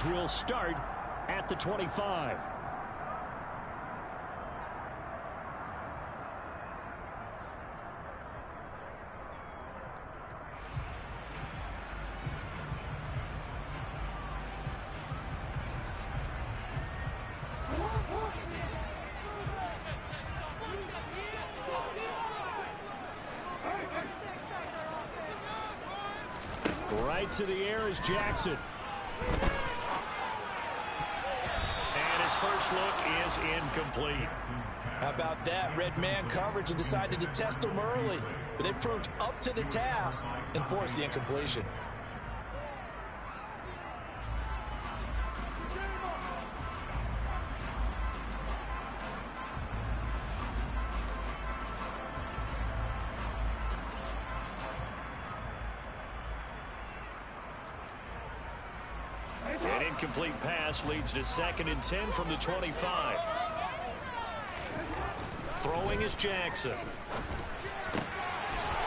downs will start at the 25. Right to the air is Jackson. And his first look is incomplete. How about that? Red man coverage and decided to test him early. But they proved up to the task and forced the incompletion. An incomplete pass leads to 2nd and 10 from the 25. Throwing is Jackson.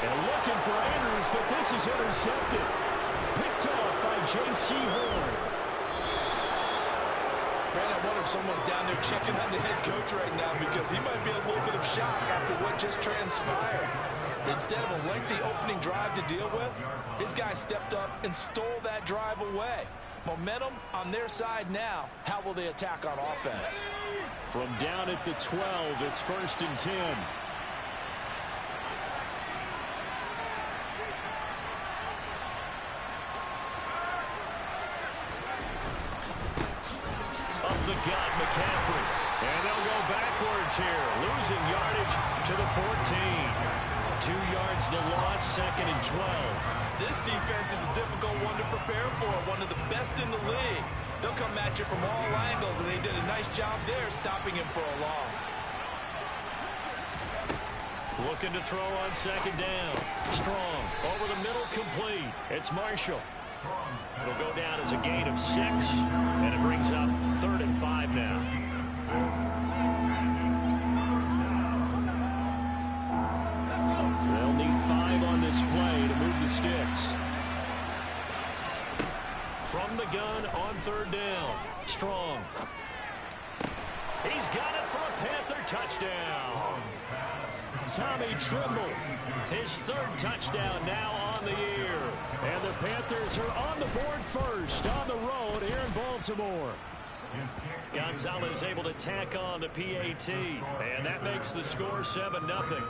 And looking for Andrews, but this is intercepted. Picked off by J.C. Horn. Man, I wonder if someone's down there checking on the head coach right now because he might be in a little bit of shock after what just transpired. Instead of a lengthy opening drive to deal with, his guy stepped up and stole that drive away. Momentum on their side now. How will they attack on offense? From down at the 12, it's 1st and 10. Up the gut, McCaffrey. And they'll go backwards here. Losing yardage to the 14. 2 yards the loss, 2nd and 12. This defense is a difficult one to prepare for, one of the best in the league. They'll come at you from all angles, and they did a nice job there stopping him for a loss. Looking to throw on 2nd down. Strong, over the middle, complete. It's Marshall. It'll go down as a gain of 6, and it brings up 3rd and 5 now. They'll need 5 on this play to move the sticks. From the gun on 3rd down. Strong. He's got it for a Panther touchdown. Tommy Trimble, his 3rd touchdown now on the year. And the Panthers are on the board first on the road here in Baltimore. Gonzalez able to tack on the PAT, and that makes the score 7-0.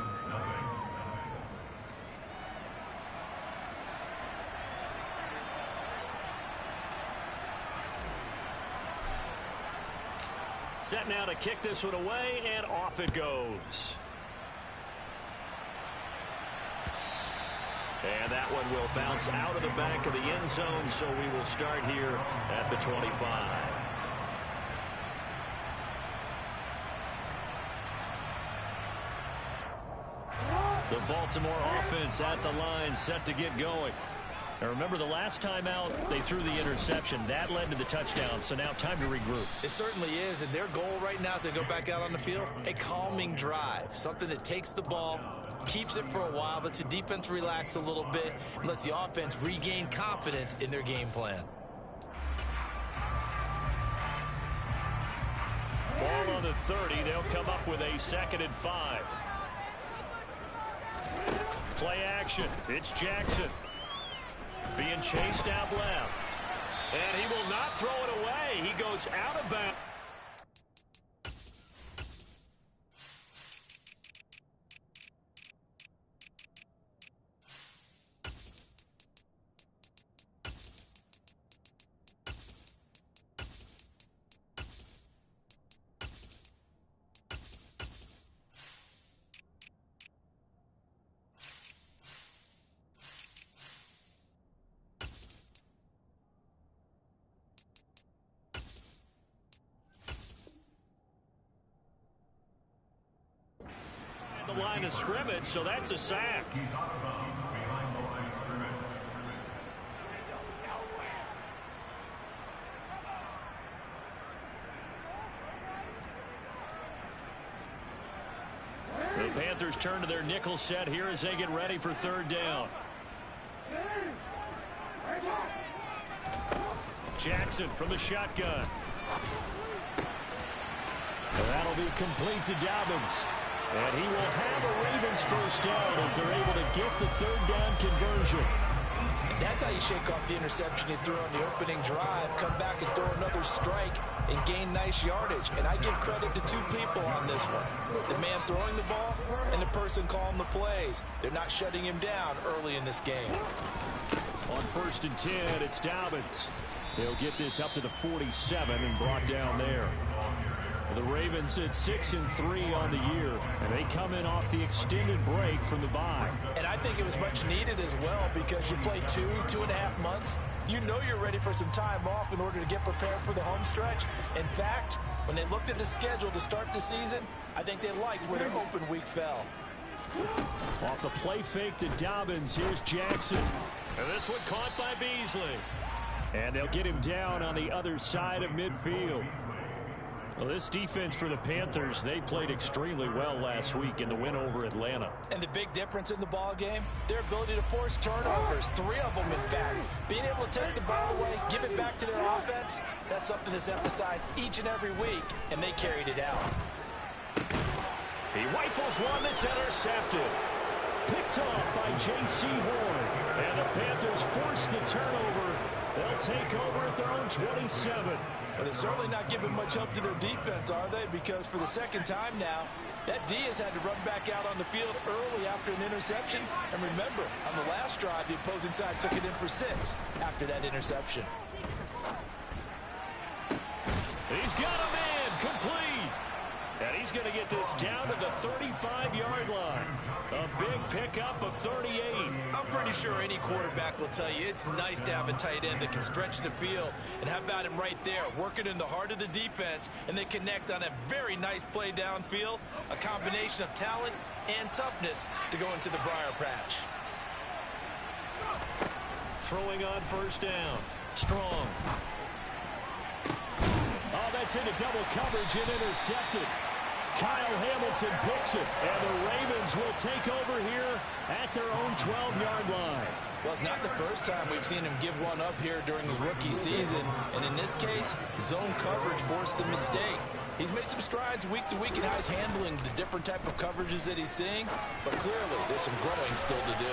Set now to kick this one away, and off it goes. And that one will bounce out of the back of the end zone, so we will start here at the 25. The Baltimore offense at the line, set to get going. Now remember, the last time out, they threw the interception. That led to the touchdown, so now time to regroup. It certainly is, and their goal right now as they go back out on the field, a calming drive, something that takes the ball, keeps it for a while, lets the defense relax a little bit, and lets the offense regain confidence in their game plan. Ball on the 30. They'll come up with a 2nd and 5. Play action. It's Jackson. Being chased out left. And he will not throw it away. He goes out of bounds. The line of scrimmage, so that's a sack. The Panthers turn to their nickel set here as they get ready for 3rd down. Jackson from the shotgun. And that'll be complete to Dobbins. And he will have a Ravens first down as they're able to get the third down conversion. And that's how you shake off the interception you threw on the opening drive, come back and throw another strike and gain nice yardage. And I give credit to two people on this one. The man throwing the ball and the person calling the plays. They're not shutting him down early in this game. On 1st and 10, it's Dobbins. They'll get this up to the 47 and brought down there. The Ravens at 6-3 on the year, and they come in off the extended break from the bye. And I think it was much needed as well because you play 2.5 months. You know you're ready for some time off in order to get prepared for the home stretch. In fact, when they looked at the schedule to start the season, I think they liked where their open week fell. Off the play fake to Dobbins, here's Jackson. And this one caught by Beasley. And they'll get him down on the other side of midfield. Well, this defense for the Panthers, they played extremely well last week in the win over Atlanta. And the big difference in the ball game, their ability to force turnovers, 3 of them in fact. Being able to take the ball away, give it back to their offense, that's something that's emphasized each and every week, and they carried it out. He rifles one that's intercepted. Picked off by J.C. Horn. And the Panthers force the turnover. They'll take over at their own 27. But they're certainly not giving much help to their defense, are they? Because for the second time now, that D has had to run back out on the field early after an interception. And remember, on the last drive, the opposing side took it in for 6 after that interception. He's got a man complete. And he's going to get this down to the 35-yard line. A big pickup of 38. I'm pretty sure any quarterback will tell you it's nice to have a tight end that can stretch the field. And how about him right there, working in the heart of the defense, and they connect on a very nice play downfield, a combination of talent and toughness to go into the briar patch. Throwing on 1st down. Strong. Oh, that's into double coverage and intercepted. Kyle Hamilton picks it, and the Ravens will take over here at their own 12-yard line. Well, it's not the first time we've seen him give one up here during his rookie season, and in this case, zone coverage forced the mistake. He's made some strides week to week in how he's handling the different type of coverages that he's seeing, but clearly there's some growing still to do.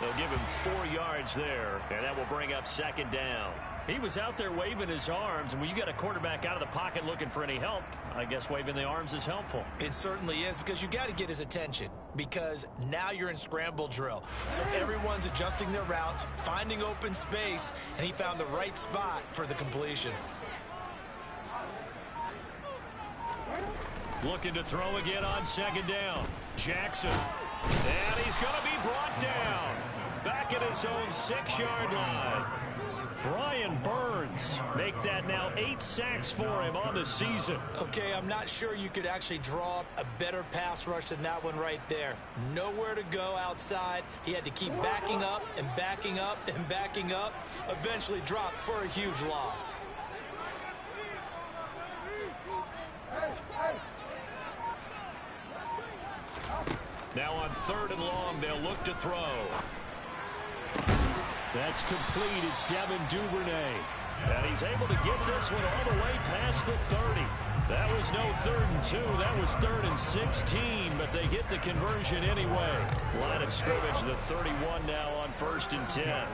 They'll give him 4 yards there, and that will bring up 2nd down. He was out there waving his arms, and when you got a quarterback out of the pocket looking for any help, I guess waving the arms is helpful. It certainly is, because you got to get his attention, because now you're in scramble drill. So everyone's adjusting their routes, finding open space, and he found the right spot for the completion. Looking to throw again on 2nd down. Jackson. And he's going to be brought down. Back at his own 6-yard line. Brian Burns make that now 8 sacks for him on the season. Okay, I'm not sure you could actually draw up a better pass rush than that one right there. Nowhere to go outside. He had to keep backing up and backing up and backing up. Eventually dropped for a huge loss. Now on 3rd and long, they'll look to throw. That's complete. It's Devin Duvernay. And he's able to get this one all the way past the 30. That was no 3rd and 2. That was 3rd and 16, but they get the conversion anyway. Line of scrimmage, the 31 now on 1st and 10.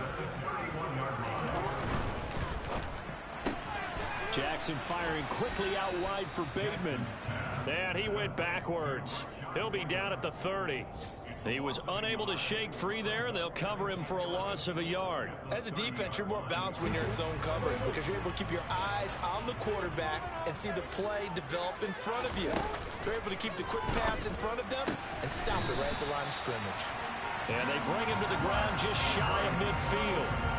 Jackson firing quickly out wide for Bateman. And he went backwards. He'll be down at the 30. He was unable to shake free there, and they'll cover him for a loss of a yard. As a defense, you're more balanced when you're in zone coverage because you're able to keep your eyes on the quarterback and see the play develop in front of you. You're able to keep the quick pass in front of them and stop it right at the line of scrimmage. And they bring him to the ground just shy of midfield.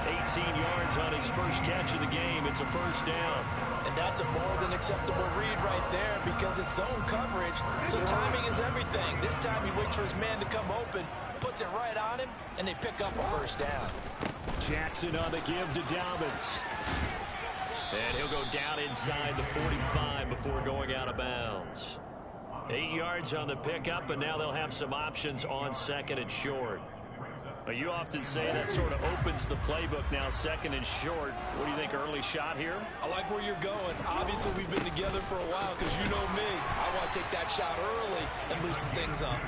18 yards on his first catch of the game. It's a 1st down. And that's a more than acceptable read right there because it's zone coverage, so timing is everything. This time he waits for his man to come open, puts it right on him, and they pick up a 1st down. Jackson on the give to Dobbins. And he'll go down inside the 45 before going out of bounds. 8 yards on the pickup, and now they'll have some options on 2nd and short. Well, you often say that sort of opens the playbook now, second and short. What do you think, early shot here? I like where you're going. Obviously, we've been together for a while because you know me. I want to take that shot early and loosen things up.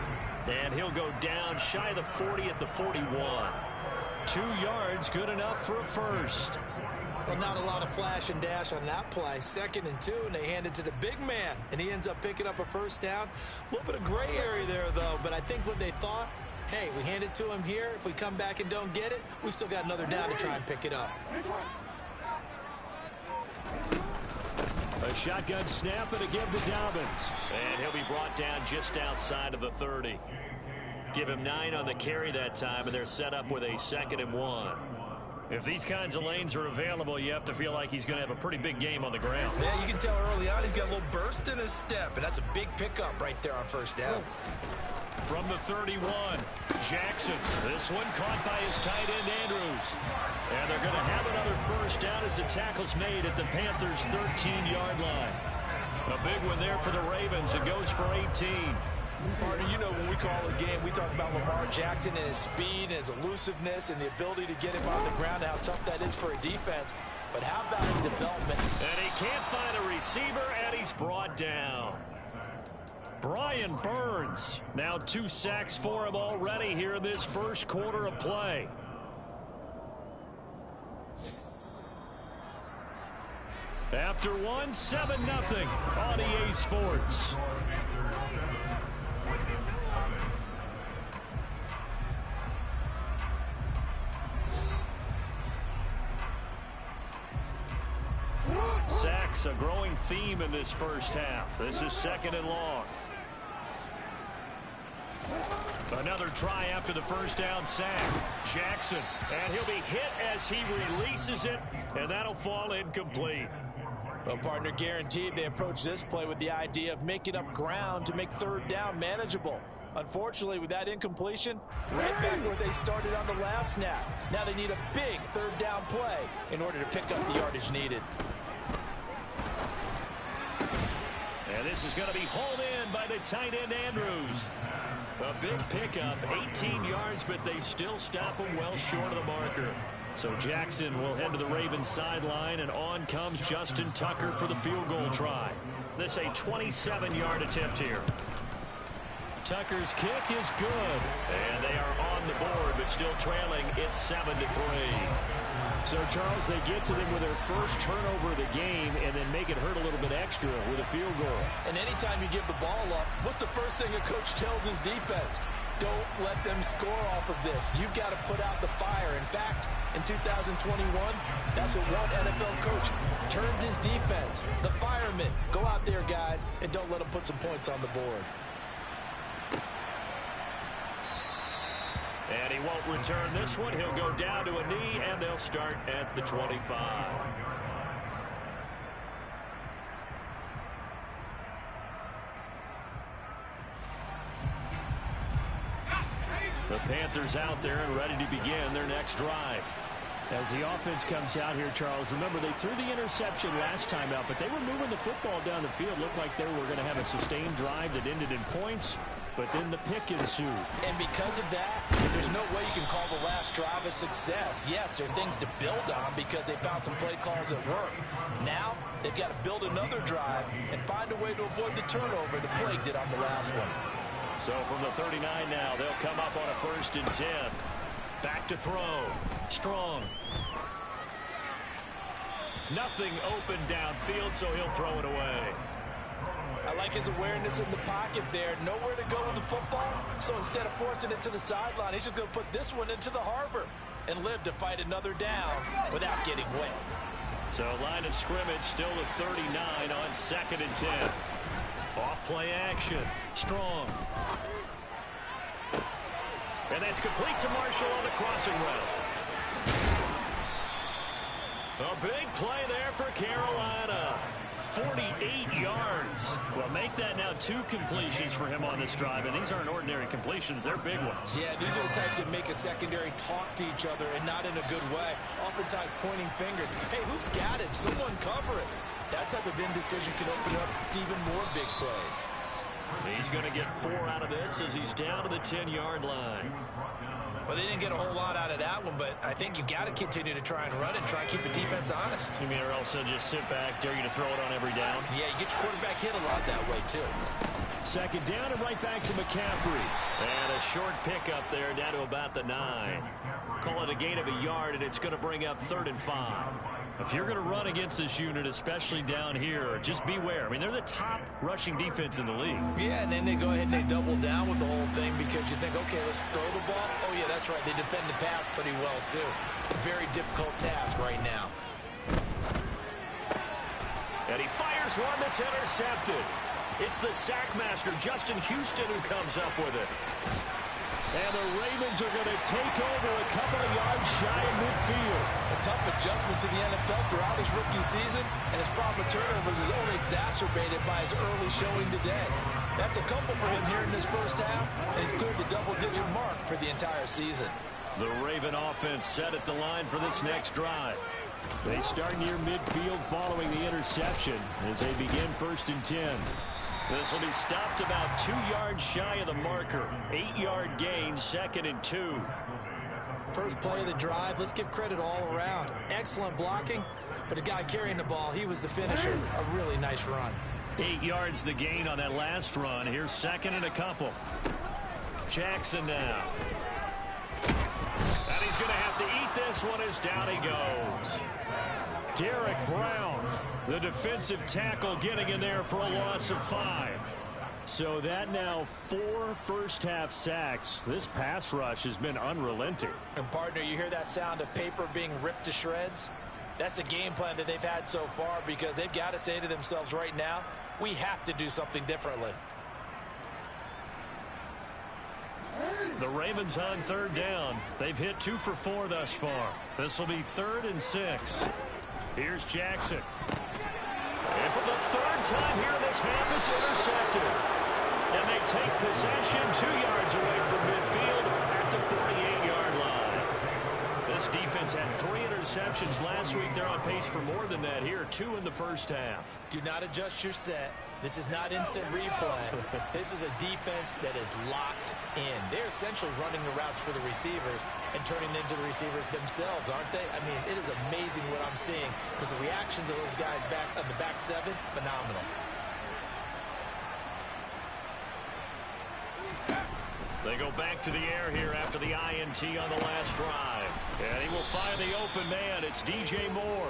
And he'll go down shy of the 40 at the 41. 2 yards, good enough for a first. Well, not a lot of flash and dash on that play. 2nd and 2, and they hand it to the big man, and he ends up picking up a first down. A little bit of gray area there, though, but I think what they thought, hey, we hand it to him here. If we come back and don't get it, we still got another down to try and pick it up. A shotgun snap and a give to Dobbins. And he'll be brought down just outside of the 30. Give him 9 on the carry that time, and they're set up with a 2nd and 1. If these kinds of lanes are available, you have to feel like he's going to have a pretty big game on the ground. Yeah, you can tell early on he's got a little burst in his step, and that's a big pickup right there on first down. From the 31, Jackson. This one caught by his tight end, Andrews. And they're going to have another first down as the tackle's made at the Panthers' 13-yard line. A big one there for the Ravens. It goes for 18. Partner, you know when we call a game, we talk about Lamar Jackson and his speed and his elusiveness and the ability to get him on the ground, how tough that is for a defense. But how about his development? And he can't find a receiver, and he's brought down. Brian Burns. Now 2 sacks for him already here in this first quarter of play. After one, 7-0 on EA Sports. Sacks, a growing theme in this first half. This is 2nd and long. Another try after the first down sack. Jackson, and he'll be hit as he releases it, and that'll fall incomplete. Well, partner, guaranteed they approach this play with the idea of making up ground to make 3rd down manageable. Unfortunately, with that incompletion, right back where they started on the last snap. Now they need a big 3rd down play in order to pick up the yardage needed. And this is going to be hauled in by the tight end, Andrews. A big pickup, 18 yards, but they still stop him well short of the marker. So Jackson will head to the Ravens sideline, and on comes Justin Tucker for the field goal try. This a 27-yard attempt here. Tucker's kick is good, and they are on the board, but still trailing. It's 7-3. So, Charles, they get to them with their first turnover of the game and then make it hurt a little bit extra with a field goal. And anytime you give the ball up, what's the first thing a coach tells his defense? Don't let them score off of this. You've got to put out the fire. In fact, in 2021, that's what one NFL coach termed his defense. The firemen. Go out there, guys, and don't let them put some points on the board. And he won't return this one. He'll go down to a knee, and they'll start at the 25. The Panthers out there and ready to begin their next drive. As the offense comes out here, Charles, remember they threw the interception last time out, but they were moving the football down the field. Looked like they were going to have a sustained drive that ended in points, but then the pick ensued. And because of that, there's no way you can call the last drive a success. Yes, there are things to build on because they found some play calls that work. Now, they've got to build another drive and find a way to avoid the turnover the plague did on the last one. So from the 39 now, they'll come up on a 1st and 10. Back to throw. Strong. Nothing open downfield, so he'll throw it away. I like his awareness in the pocket there. Nowhere to go with the football. So instead of forcing it to the sideline, he's just going to put this one into the harbor and live to fight another down without getting wet. So line of scrimmage still the 39 on 2nd and 10. Off play action. Strong. And that's complete to Marshall on the crossing route. A big play there for Carolina. 48 yards. Well, make that now 2 completions for him on this drive, and these aren't ordinary completions. They're big ones. Yeah, these are the types that make a secondary talk to each other, and not in a good way. Oftentimes pointing fingers. Hey, who's got it? Someone cover it. That type of indecision can open up to even more big plays. He's going to get 4 out of this as he's down to the 10-yard line. Well, they didn't get a whole lot out of that one, but I think you've got to continue to try and run and try and keep the defense honest. You mean or else they'll just sit back, dare you to throw it on every down? Yeah, you get your quarterback hit a lot that way, too. Second down and right back to McCaffrey. And a short pickup there down to about the 9. Call it a gain of a yard, and it's going to bring up 3rd and 5. If you're going to run against this unit, especially down here, just beware. I mean, they're the top rushing defense in the league. Yeah, and then they go ahead and they double down with the whole thing because you think, okay, let's throw the ball. Oh, yeah, that's right. They defend the pass pretty well, too. A very difficult task right now. And he fires one that's intercepted. It's the sack master, Justin Houston, who comes up with it. And the Ravens are going to take over a couple of yards shy of midfield. A tough adjustment to the NFL throughout his rookie season, and his problem with turnovers is only exacerbated by his early showing today. That's a couple for him here in this first half, and he's cleared the double-digit mark for the entire season. The Raven offense set at the line for this next drive. They start near midfield following the interception as they begin 1st and 10. This will be stopped about 2 yards shy of the marker. 8-yard gain, 2nd and 2. First play of the drive, let's give credit all around. Excellent blocking, but the guy carrying the ball, he was the finisher. A really nice run. 8 yards the gain on that last run. Here's 2nd and a couple. Jackson now. And he's going to have to eat this one as down he goes. Derek Brown, the defensive tackle, getting in there for a loss of 5. So that now 4 first-half sacks. This pass rush has been unrelenting. And, partner, you hear that sound of paper being ripped to shreds? That's the game plan that they've had so far because they've got to say to themselves right now, we have to do something differently. The Ravens on 3rd down. They've hit 2 for 4 thus far. This will be 3rd and 6. Here's Jackson. And for the 3rd time here in this half, it's intercepted. And they take possession 2 yards away from midfield at the 48-yard line. This defense had 3 interceptions last week. They're on pace for more than that here. 2 in the first half. Do not adjust your set. This is not instant replay. This is a defense that is locked in. They're essentially running the routes for the receivers and turning into the receivers themselves, aren't they? I mean, it is amazing what I'm seeing because the reactions of those guys back on the back 7, phenomenal. They go back to the air here after the INT on the last drive. And he will find the open man. It's DJ Moore.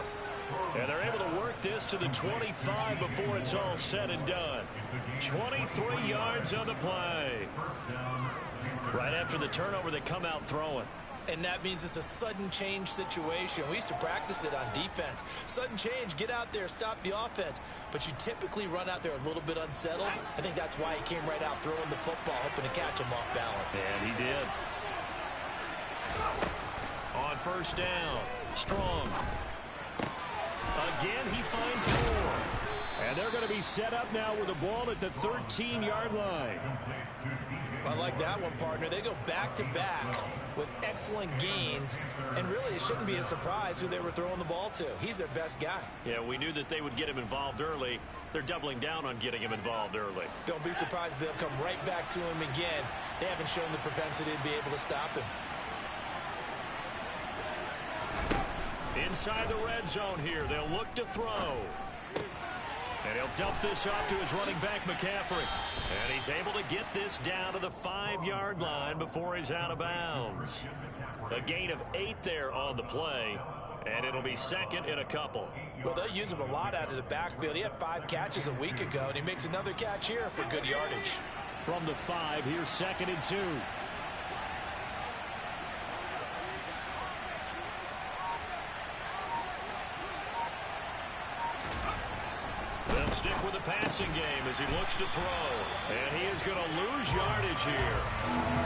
And they're able to work this to the 25 before it's all said and done. 23 yards on the play. Right after the turnover, they come out throwing. And that means it's a sudden change situation. We used to practice it on defense. Sudden change, get out there, stop the offense. But you typically run out there a little bit unsettled. I think that's why he came right out throwing the football, hoping to catch him off balance. And he did. On 1st down, Strong. Again, he finds Moore. And they're going to be set up now with the ball at the 13-yard line. I like that one, partner. They go back-to-back with excellent gains. And really, it shouldn't be a surprise who they were throwing the ball to. He's their best guy. Yeah, we knew that they would get him involved early. They're doubling down on getting him involved early. Don't be surprised if they'll come right back to him again. They haven't shown the propensity to be able to stop him. Inside the red zone here, they'll look to throw. And he'll dump this off to his running back, McCaffrey. And he's able to get this down to the 5-yard line before he's out of bounds. A gain of 8 there on the play, and it'll be 2nd and a couple. Well, they'll use him a lot out of the backfield. He had 5 catches a week ago, and he makes another catch here for good yardage. From the 5, here's 2nd and 2. They'll stick with the passing game as he looks to throw. And he is going to lose yardage here.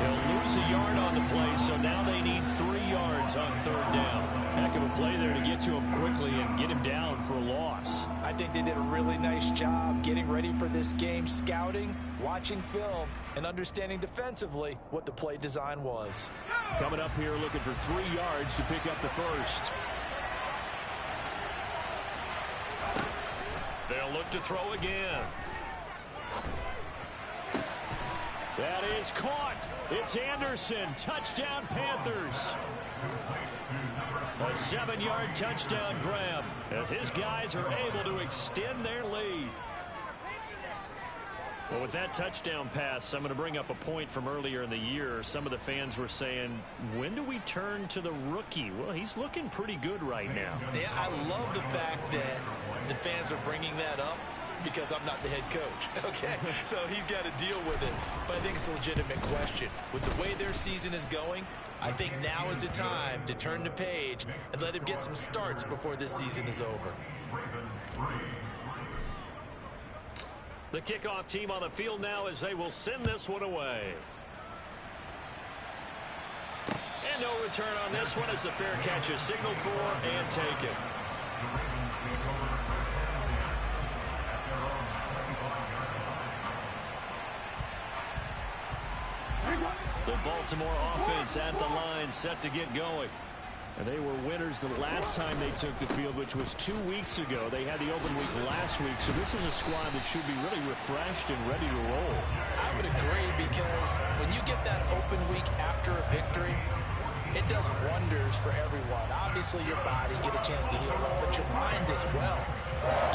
He'll lose a yard on the play, so now they need 3 yards on 3rd down. Heck of a play there to get to him quickly and get him down for a loss. I think they did a really nice job getting ready for this game, scouting, watching film, and understanding defensively what the play design was. Coming up here looking for 3 yards to pick up the first. They'll look to throw again. That is caught. It's Anderson. Touchdown, Panthers. A 7-yard touchdown grab as his guys are able to extend their lead. Well, with that touchdown pass, I'm going to bring up a point from earlier in the year. Some of the fans were saying, when do we turn to the rookie? Well, he's looking pretty good right now. Yeah, I love the fact that the fans are bringing that up because I'm not the head coach, okay? So he's got to deal with it. But I think it's a legitimate question. With the way their season is going, I think now is the time to turn the page and let him get some starts before this season is over. The kickoff team on the field now as they will send this one away. And no return on this one as the fair catch is signaled for and taken. The Baltimore offense at the line set to get going. And they were winners the last time they took the field, which was 2 weeks ago. They had the open week last week, so this is a squad that should be really refreshed and ready to roll. I would agree, because when you get that open week after a victory, it does wonders for everyone. Obviously, your body, get a chance to heal up, but your mind as well.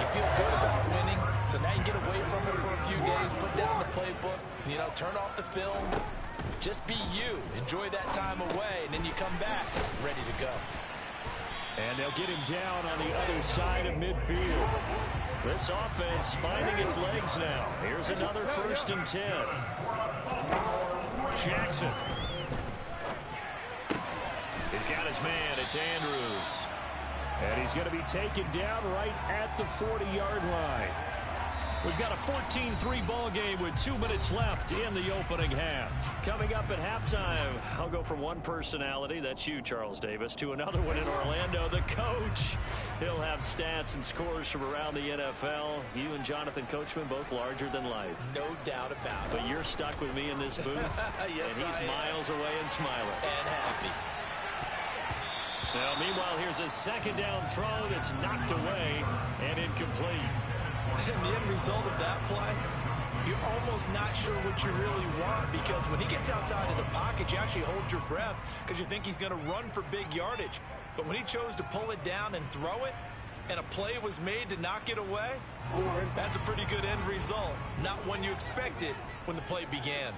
You feel good about winning, so now you get away from it for a few days, put down the playbook, turn off the film. Just be you. Enjoy that time away, and then you come back ready to go. And they'll get him down on the other side of midfield. This offense finding its legs now. Here's another 1st and 10. Jackson. He's got his man. It's Andrews. And he's going to be taken down right at the 40-yard line. We've got a 14-3 ball game with 2 minutes left in the opening half. Coming up at halftime, I'll go from one personality, that's you, Charles Davis, to another one in Orlando, the coach. He'll have stats and scores from around the NFL. You and Jonathan Coachman, both larger than life. No doubt about it. But you're stuck with me in this booth, yes, and he's miles away and smiling. And happy. Now, meanwhile, here's a 2nd down throw that's knocked away and incomplete. And the end result of that play, you're almost not sure what you really want, because when he gets outside of the pocket, you actually hold your breath because you think he's going to run for big yardage. But when he chose to pull it down and throw it, and a play was made to knock it away, that's a pretty good end result. Not one you expected when the play began.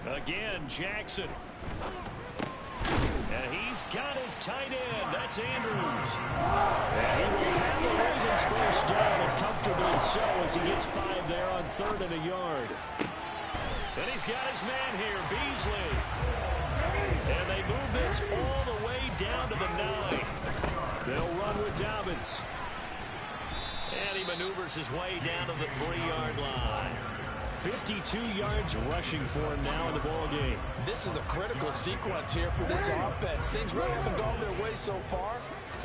Again, Jackson. And he's got his tight end. That's Andrews. And he will have the Ravens 1st down, and comfortably so, as he gets 5 there on 3rd and a yard. Then he's got his man here, Beasley. And they move this all the way down to the 9. They'll run with Dobbins. And he maneuvers his way down to the 3-yard line. 52 yards rushing for him now in the ball game. This is a critical sequence here for this offense. Things really haven't gone their way so far.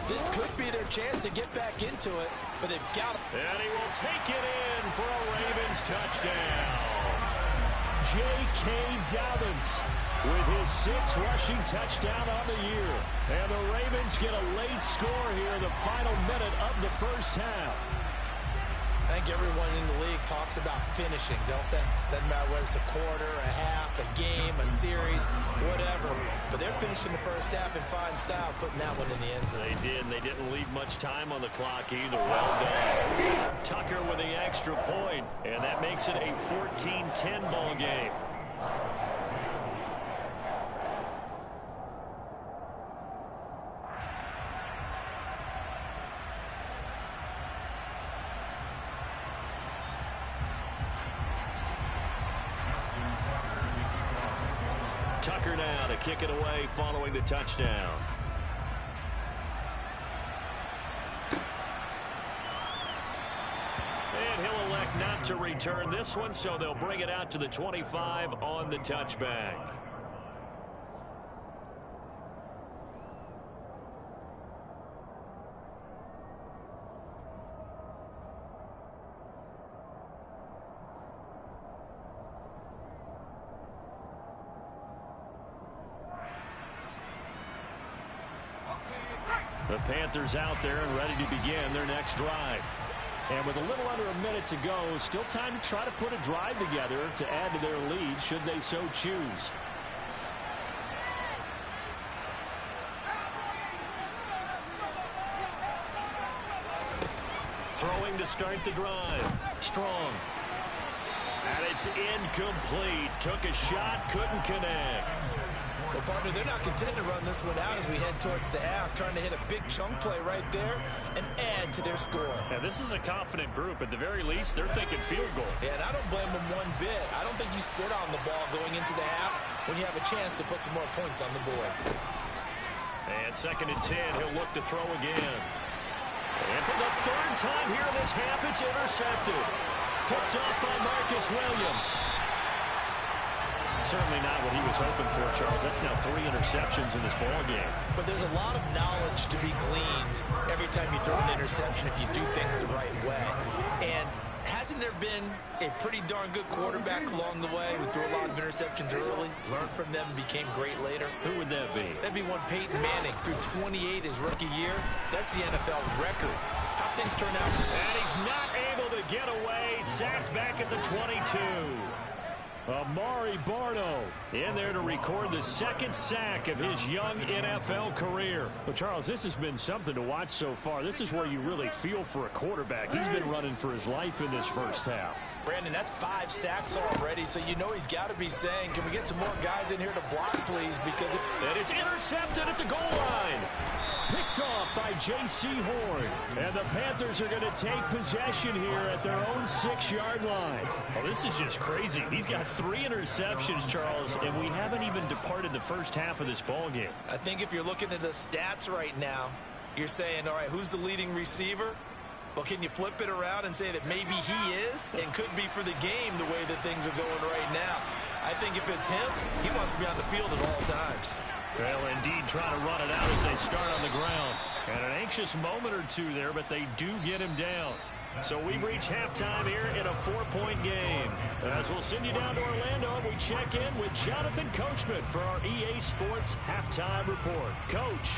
This could be their chance to get back into it, but they've got it. And he will take it in for a Ravens touchdown. J.K. Dobbins with his 6th rushing touchdown on the year. And the Ravens get a late score here in the final minute of the 1st half. I think everyone in the league talks about finishing, don't they? Doesn't matter whether it's a quarter, a half, a game, a series, whatever. But they're finishing the 1st half in fine style, putting that one in the end zone. They did, and they didn't leave much time on the clock either. Well done. Tucker with the extra point, and that makes it a 14-10 ball game. Tucker now to kick it away following the touchdown. And he'll elect not to return this one, so they'll bring it out to the 25 on the touchback. The Panthers out there and ready to begin their next drive. And with a little under a minute to go, still time to try to put a drive together to add to their lead should they so choose. Throwing to start the drive. Strong. And it's incomplete. Took a shot, couldn't connect. Well, partner, they're not content to run this one out as we head towards the half, trying to hit a big chunk play right there and add to their score. Yeah, this is a confident group. At the very least, they're thinking field goal. Yeah, and I don't blame them one bit. I don't think you sit on the ball going into the half when you have a chance to put some more points on the board. And 2nd and 10, he'll look to throw again. And for the 3rd time here in this half, it's intercepted. Picked up by Marcus Williams. Certainly not what he was hoping for, Charles. That's now 3 interceptions in this ball game. But there's a lot of knowledge to be gleaned every time you throw an interception if you do things the right way. And hasn't there been a pretty darn good quarterback along the way who threw a lot of interceptions early, learned from them, and became great later? Who would that be? That'd be one Peyton Manning, threw 28 his rookie year. That's the NFL record. How things turn out. And he's not able to get away. Sacked back at the 22. Amari Barno in there to record the 2nd sack of his young NFL career. Well, Charles, this has been something to watch so far. This is where you really feel for a quarterback. He's been running for his life in this first half. Brandon, that's 5 sacks already, so you know he's got to be saying, can we get some more guys in here to block, please? Because and it's intercepted at the goal line. Picked off by J.C. Horn. And the Panthers are going to take possession here at their own 6-yard line. Oh, this is just crazy. He's got 3 interceptions, Charles, and we haven't even departed the first half of this ball game. I think if you're looking at the stats right now, you're saying, all right, who's the leading receiver? Well, can you flip it around and say that maybe he is and could be for the game the way that things are going right now? I think if it's him, he wants to be on the field at all times. Well, indeed, trying to run it out as they start on the ground. And an anxious moment or two there, but they do get him down. So we've reached halftime here in a 4-point game. As we'll send you down to Orlando, we check in with Jonathan Coachman for our EA Sports Halftime Report. Coach.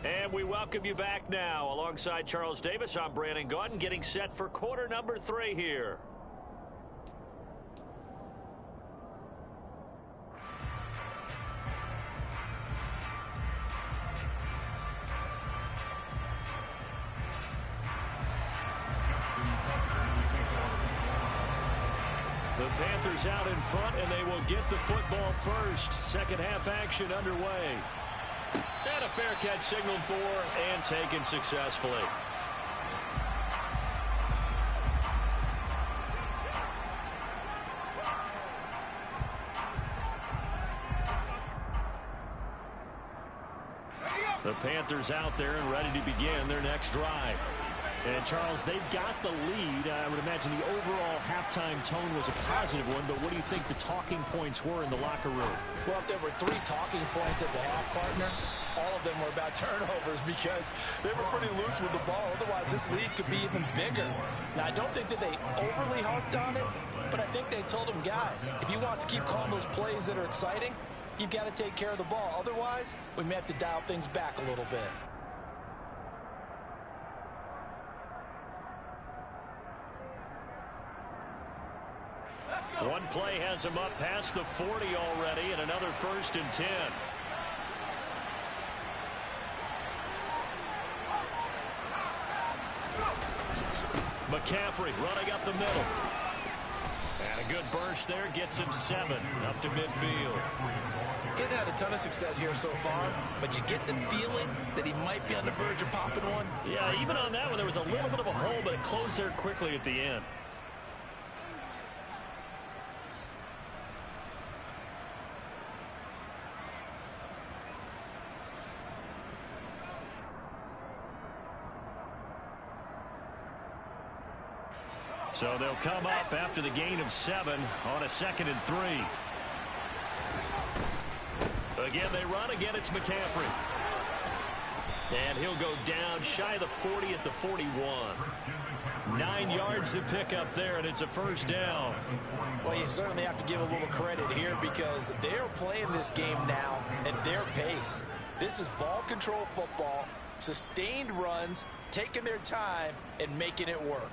And we welcome you back now. Alongside Charles Davis, I'm Brandon Gaudin, getting set for quarter number 3 here. The Panthers out in front, and they will get the football first. Second half action underway. And a fair catch signaled for and taken successfully. The Panthers out there and ready to begin their next drive. And, Charles, they've got the lead. I would imagine the overall halftime tone was a positive one, but what do you think the talking points were in the locker room? Well, if there were 3 talking points at the half, partner, all of them were about turnovers because they were pretty loose with the ball. Otherwise, this lead could be even bigger. Now, I don't think that they overly harped on it, but I think they told them, guys, if you want to keep calling those plays that are exciting, you've got to take care of the ball. Otherwise, we may have to dial things back a little bit. One play has him up past the 40 already, and another 1st and 10. McCaffrey running up the middle. And a good burst there gets him 7 up to midfield. Getting had a ton of success here so far, but you get the feeling that he might be on the verge of popping one. Yeah, even on that one, there was a little bit of a hole, but it closed there quickly at the end. So they'll come up after the gain of 7 on a 2nd and 3. Again, they run. Again, it's McCaffrey. And he'll go down shy of the 40 at the 41. 9 yards to pick up there, and it's a first down. Well, you certainly have to give a little credit here because they're playing this game now at their pace. This is ball control football, sustained runs, taking their time, and making it work.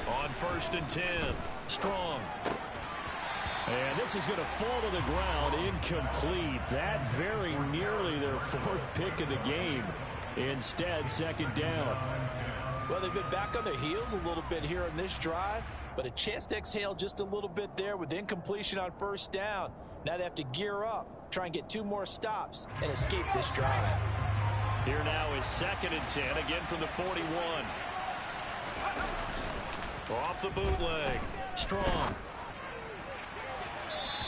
On 1st and 10, Strong. And this is going to fall to the ground, incomplete. That very nearly their 4th pick of the game. Instead, 2nd down. Well, they've been back on their heels a little bit here on this drive, but a chance to exhale just a little bit there with incompletion on 1st down. Now they have to gear up, try and get 2 more stops, and escape this drive. Here now is 2nd and 10, again from the 41. Off the bootleg. Strong.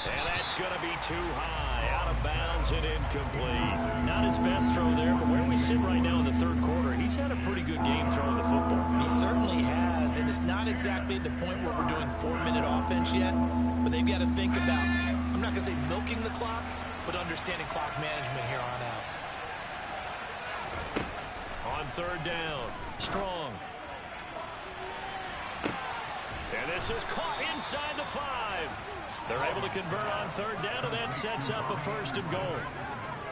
And that's going to be too high. Out of bounds and incomplete. Not his best throw there, but where we sit right now in the 3rd quarter, he's had a pretty good game throwing the football. He certainly has, and it's not exactly at the point where we're doing 4-minute offense yet, but they've got to think about, I'm not going to say milking the clock, but understanding clock management here on out. On 3rd down, Strong. And this is caught inside the 5. They're able to convert on 3rd down, and that sets up a 1st and goal.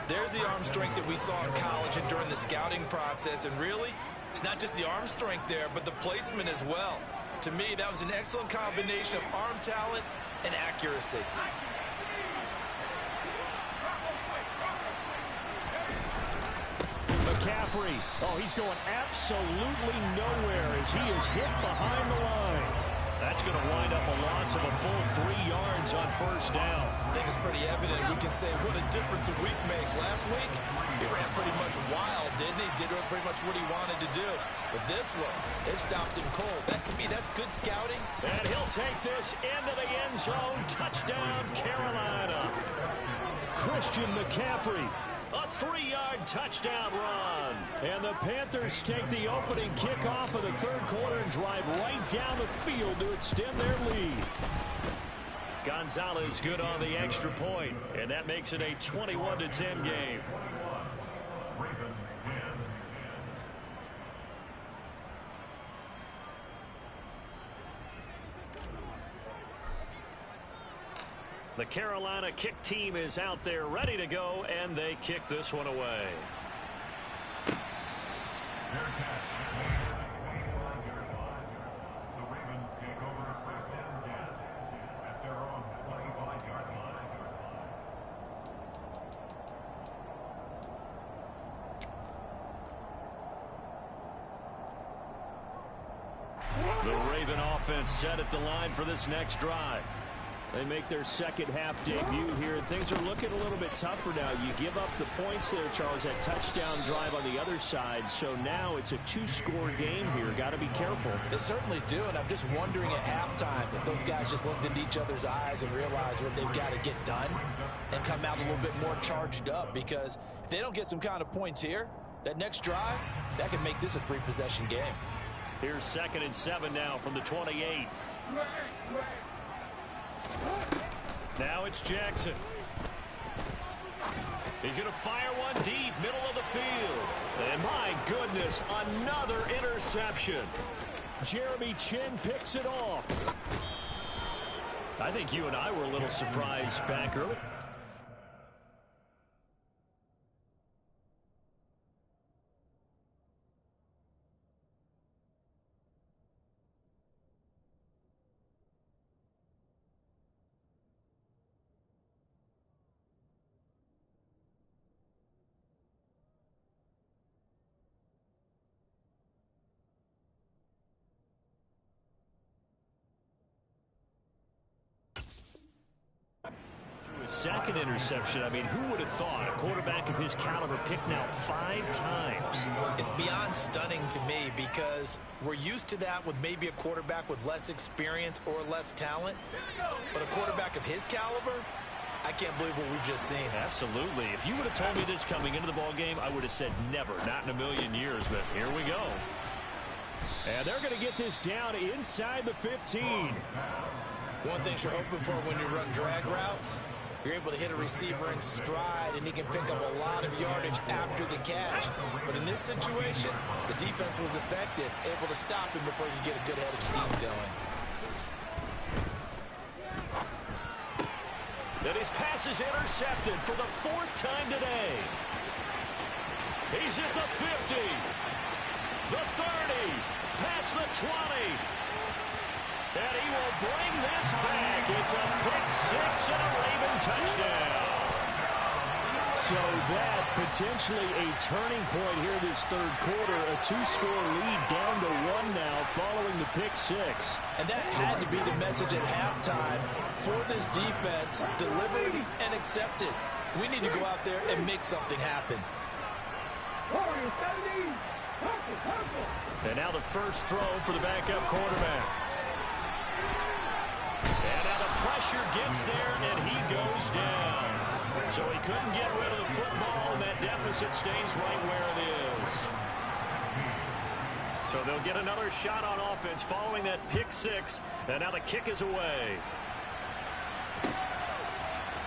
There's the arm strength that we saw in college and during the scouting process. And really, it's not just the arm strength there, but the placement as well. To me, that was an excellent combination of arm talent and accuracy. McCaffrey. Oh, he's going absolutely nowhere as he is hit behind the line. That's going to wind up a loss of a full 3 yards on 1st down. I think it's pretty evident. We can say what a difference a week makes. Last week, he ran pretty much wild, didn't he? Did pretty much what he wanted to do. But this one, they stopped him cold. That, to me, that's good scouting. And he'll take this into the end zone. Touchdown, Carolina. Christian McCaffrey. A 3-yard touchdown run. And the Panthers take the opening kickoff of the 3rd quarter and drive right down the field to extend their lead. Gonzalez good on the extra point, and that makes it a 21-10 game. The Carolina kick team is out there ready to go, and they kick this one away. The Raven offense set at the line for this next drive. They make their 2nd half debut here. Things are looking a little bit tougher now. You give up the points there, Charles, that touchdown drive on the other side. So now it's a 2-score game here. Got to be careful. They certainly do, and I'm just wondering at halftime if those guys just looked into each other's eyes and realized what they've got to get done and come out a little bit more charged up, because if they don't get some kind of points here, that next drive, that could make this a 3-possession game. Here's 2nd and 7 now from the 28. Now it's Jackson. He's going to fire one deep, middle of the field. And my goodness, another interception. Jeremy Chin picks it off. I think you and I were a little surprised back early. Second interception. I mean, who would have thought a quarterback of his caliber picked now 5 times? It's beyond stunning to me, because we're used to that with maybe a quarterback with less experience or less talent. But a quarterback of his caliber, I can't believe what we've just seen. Absolutely. If you would have told me this coming into the ball game, I would have said never, not in a million years. But here we go. And they're going to get this down inside the 15. One thing you're hoping for when you run drag routes, you're able to hit a receiver in stride, and he can pick up a lot of yardage after the catch. But in this situation, the defense was effective, able to stop him before you get a good head of steam going. Then his pass is intercepted for the 4th time today. He's at the 50, the 30, past the 20. And he will bring this back. It's a pick-6 and a Raven touchdown. So that potentially a turning point here this third quarter. A 2-score lead down to 1 now following the pick-6. And that had to be the message at halftime for this defense. Delivered and accepted. We need to go out there and make something happen. And now the first throw for the backup quarterback. And now the pressure gets there, and he goes down. So he couldn't get rid of the football, and that deficit stays right where it is. So they'll get another shot on offense following that pick-6, and now the kick is away.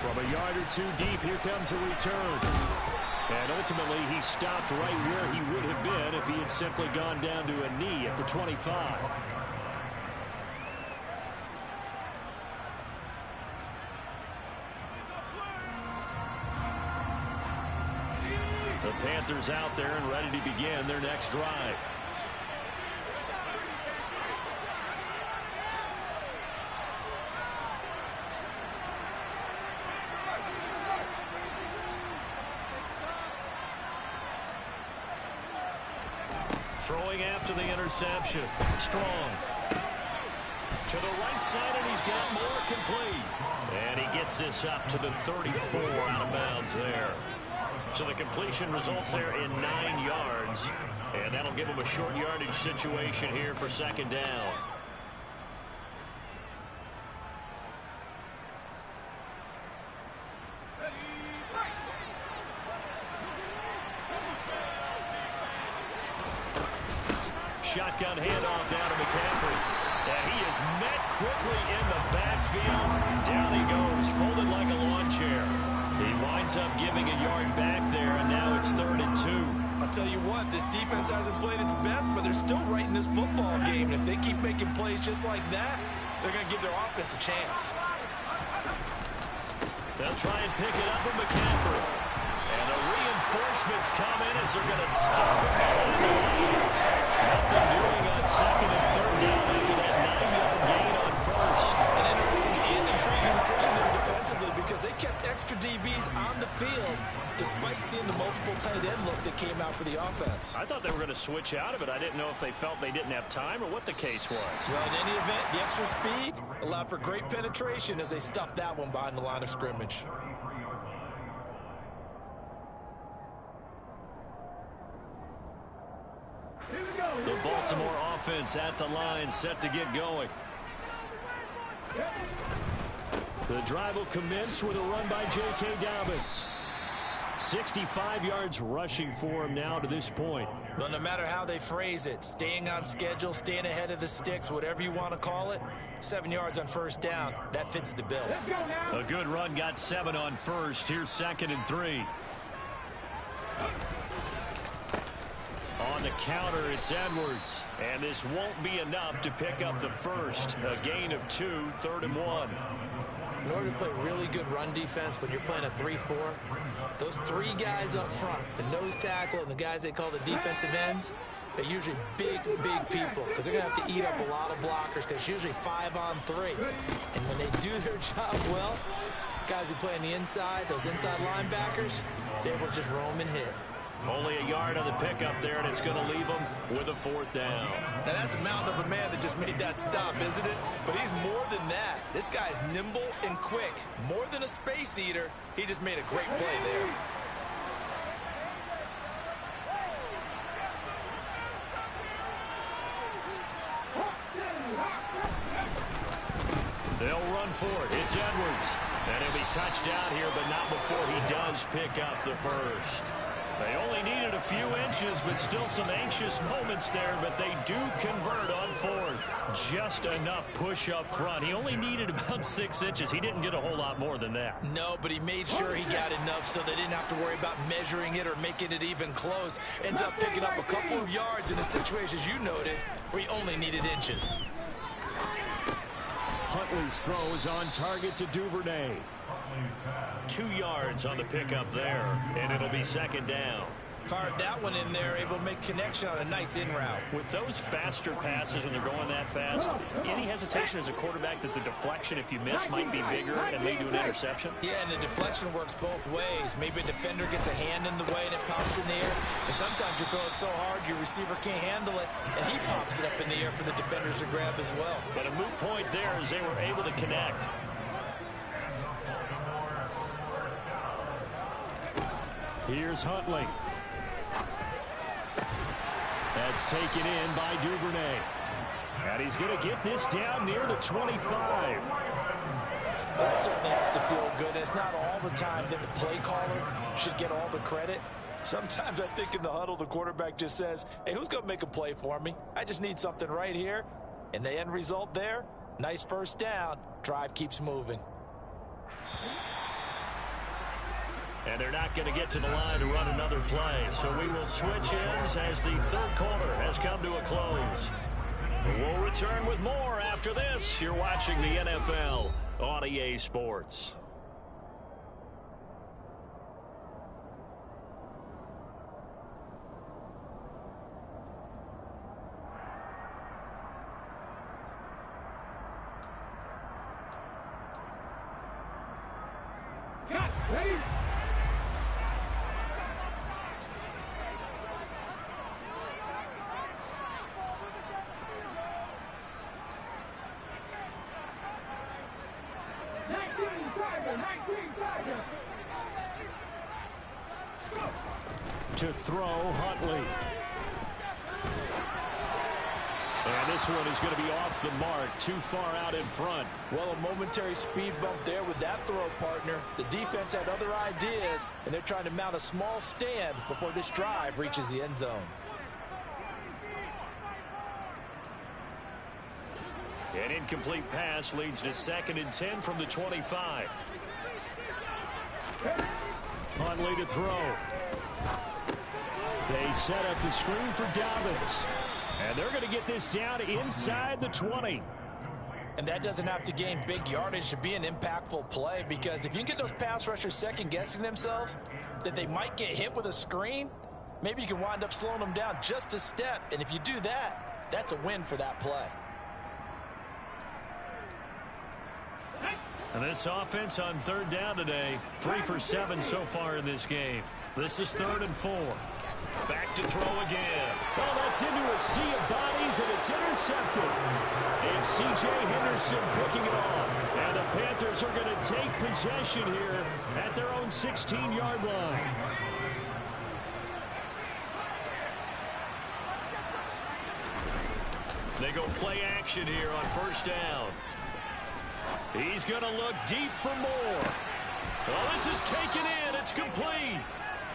From a yard or two deep, here comes a return. And ultimately, he stopped right where he would have been if he had simply gone down to a knee at the 25. The Panthers out there and ready to begin their next drive. Throwing after the interception. Strong. To the right side, and he's got more complete. And he gets this up to the 34 out of bounds there. So the completion results there in 9 yards. And that'll give him a short yardage situation here for second down. Shotgun handoff down to McCaffrey. And he is met quickly in the backfield. Down he goes, folded like a lawn chair. He winds up giving a yard back there, and now it's 3rd and 2. I'll tell you what, this defense hasn't played its best, but they're still right in this football game. And if they keep making plays just like that, they're going to give their offense a chance. They'll try and pick it up with McCaffrey. And the reinforcements come in as they're going to stop him. Nothing doing on 2nd and 3rd down after that 9-yard gain on 1st. An interesting and intriguing decision there defensively because they kept extra DBs on the field despite seeing the multiple tight end look that came out for the offense. I thought they were going to switch out of it. I didn't know if they felt they didn't have time or what the case was. Well, in any event, the extra speed allowed for great penetration as they stuffed that one behind the line of scrimmage. The Baltimore offense at the line, set to get going. The drive will commence with a run by J.K. Dobbins. 65 yards rushing for him now to this point. Well, no matter how they phrase it, staying on schedule, staying ahead of the sticks, whatever you want to call it, 7 yards on 1st down, that fits the bill. A good run, got 7 on 1st. Here's 2nd and 3. On the counter, it's Edwards. And this won't be enough to pick up the first. A gain of 2, 3rd and 1. In order to play really good run defense when you're playing a 3-4, those 3 guys up front, the nose tackle and the guys they call the defensive ends, they're usually big people because they're going to have to eat up a lot of blockers because it's usually 5 on 3. And when they do their job well, guys who play on the inside, those inside linebackers, they will just roam and hit. Only a yard on the pickup there, and it's going to leave him with a 4th down. Now, that's a mountain of a man that just made that stop, isn't it? But he's more than that. This guy's nimble and quick. More than a space eater, he just made a great play there. They'll run for it. It's Edwards. And he'll be touched out here, but not before he does pick up the first. They only needed a few inches, but still some anxious moments there, but they do convert on fourth. Just enough push up front. He only needed about 6 inches. He didn't get a whole lot more than that. No, but he made sure he got enough so they didn't have to worry about measuring it or making it even close. Ends up picking up a couple of yards in a situation, as you noted, where he only needed inches. Huntley's throw is on target to Duvernay. 2 yards on the pickup there, and it'll be second down. Fired that one in there, able to make connection on a nice in route. With those faster passes and they're going that fast, any hesitation as a quarterback that the deflection, if you miss, might be bigger and lead to an interception? Yeah, and the deflection works both ways. Maybe a defender gets a hand in the way and it pops in the air. And sometimes you throw it so hard your receiver can't handle it, and he pops it up in the air for the defenders to grab as well. But a moot point there as they were able to connect. Here's Huntley. That's taken in by Duvernay. And he's going to get this down near the 25. That certainly has to feel good. It's not all the time that the play caller should get all the credit. Sometimes I think in the huddle, the quarterback just says, hey, who's going to make a play for me? I just need something right here. And the end result there, nice first down. Drive keeps moving. And they're not going to get to the line to run another play. So we will switch ends as the third quarter has come to a close. We'll return with more after this. You're watching the NFL on EA Sports. Ready? To throw, Huntley. And this one is going to be off the mark, too far out in front. Well, a momentary speed bump there with that throw, partner. The defense had other ideas, and they're trying to mount a small stand before this drive reaches the end zone. An incomplete pass leads to 2nd and 10 from the 25. Huntley to throw. They set up the screen for Dobbins. And they're going to get this down inside the 20. And that doesn't have to gain big yardage to be an impactful play, because if you can get those pass rushers second-guessing themselves that they might get hit with a screen, maybe you can wind up slowing them down just a step. And if you do that, that's a win for that play. And this offense on 3rd down today, 3 for 7 so far in this game. This is 3rd and 4. Back to throw again. Oh, that's into a sea of bodies, and it's intercepted. It's C.J. Henderson picking it off. And the Panthers are going to take possession here at their own 16-yard line. They go play action here on 1st down. He's going to look deep for more. Well, this is taken in. It's complete.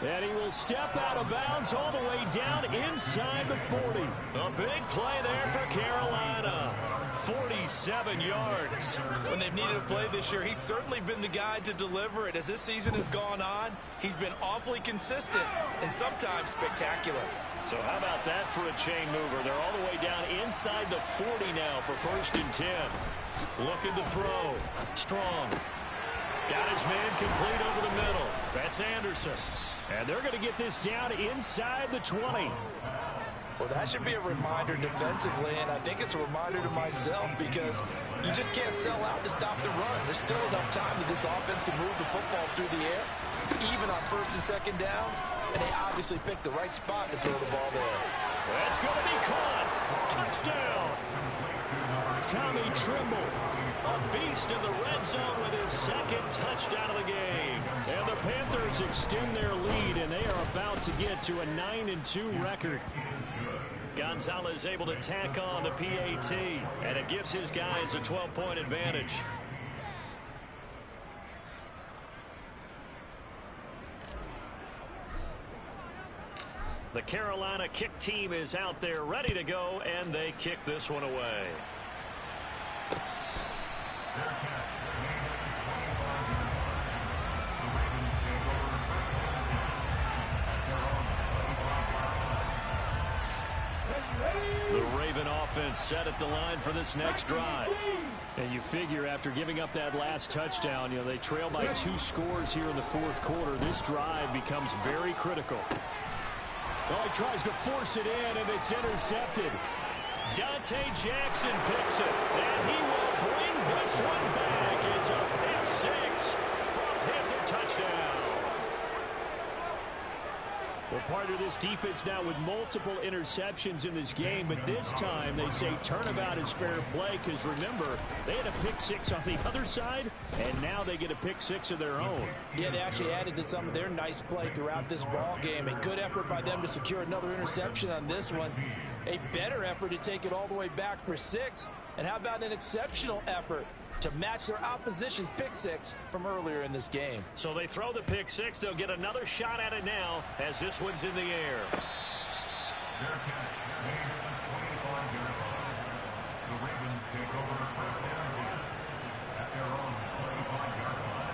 And he will step out of bounds all the way down inside the 40. A big play there for Carolina. 47 yards. When they've needed a play this year, he's certainly been the guy to deliver it. As this season has gone on, he's been awfully consistent and sometimes spectacular. So how about that for a chain mover? They're all the way down inside the 40 now for 1st and 10. Looking to throw. Strong. Got his man complete over the middle. That's Anderson. And they're going to get this down inside the 20. Well, that should be a reminder defensively, and I think it's a reminder to myself, because you just can't sell out to stop the run. There's still enough time that this offense can move the football through the air, even on 1st and 2nd downs, and they obviously picked the right spot to throw the ball there. That's going to be caught. Touchdown. Tommy Tremble, a beast in the red zone with his 2nd touchdown of the game. And the Panthers extend their lead, and they are about to get to a 9-2 record. Gonzalez able to tack on the PAT, and it gives his guys a 12-point advantage. The Carolina kick team is out there ready to go, and they kick this one away. The Raven offense set at the line for this next drive. And you figure after giving up that last touchdown, they trail by 2 scores here in the fourth quarter. This drive becomes very critical. Well, he tries to force it in, and it's intercepted. Dante Jackson picks it, and he will bring this one back. It's a pick 6 for a Panther touchdown. Well, part of this defense now with multiple interceptions in this game, but this time they say turnabout is fair play because, remember, they had a pick 6 on the other side, and now they get a pick 6 of their own. Yeah, they actually added to some of their nice play throughout this ball game. A good effort by them to secure another interception on this one. A better effort to take it all the way back for 6. And how about an exceptional effort to match their opposition's pick 6 from earlier in this game? So they throw the pick 6. They'll get another shot at it now as this one's in the air. The Ravens take over first down at their own 25-yard line.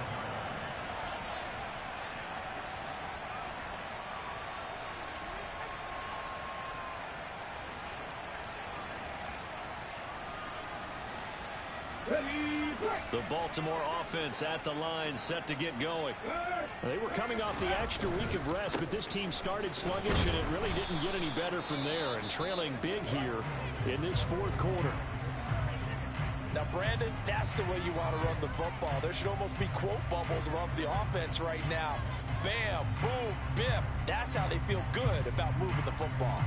The Baltimore offense at the line set to get going. They were coming off the extra week of rest, but this team started sluggish, and it really didn't get any better from there, and trailing big here in this fourth quarter. Now, Brandon, that's the way you want to run the football. There should almost be quote bubbles above the offense right now. Bam, boom, biff. That's how they feel good about moving the football.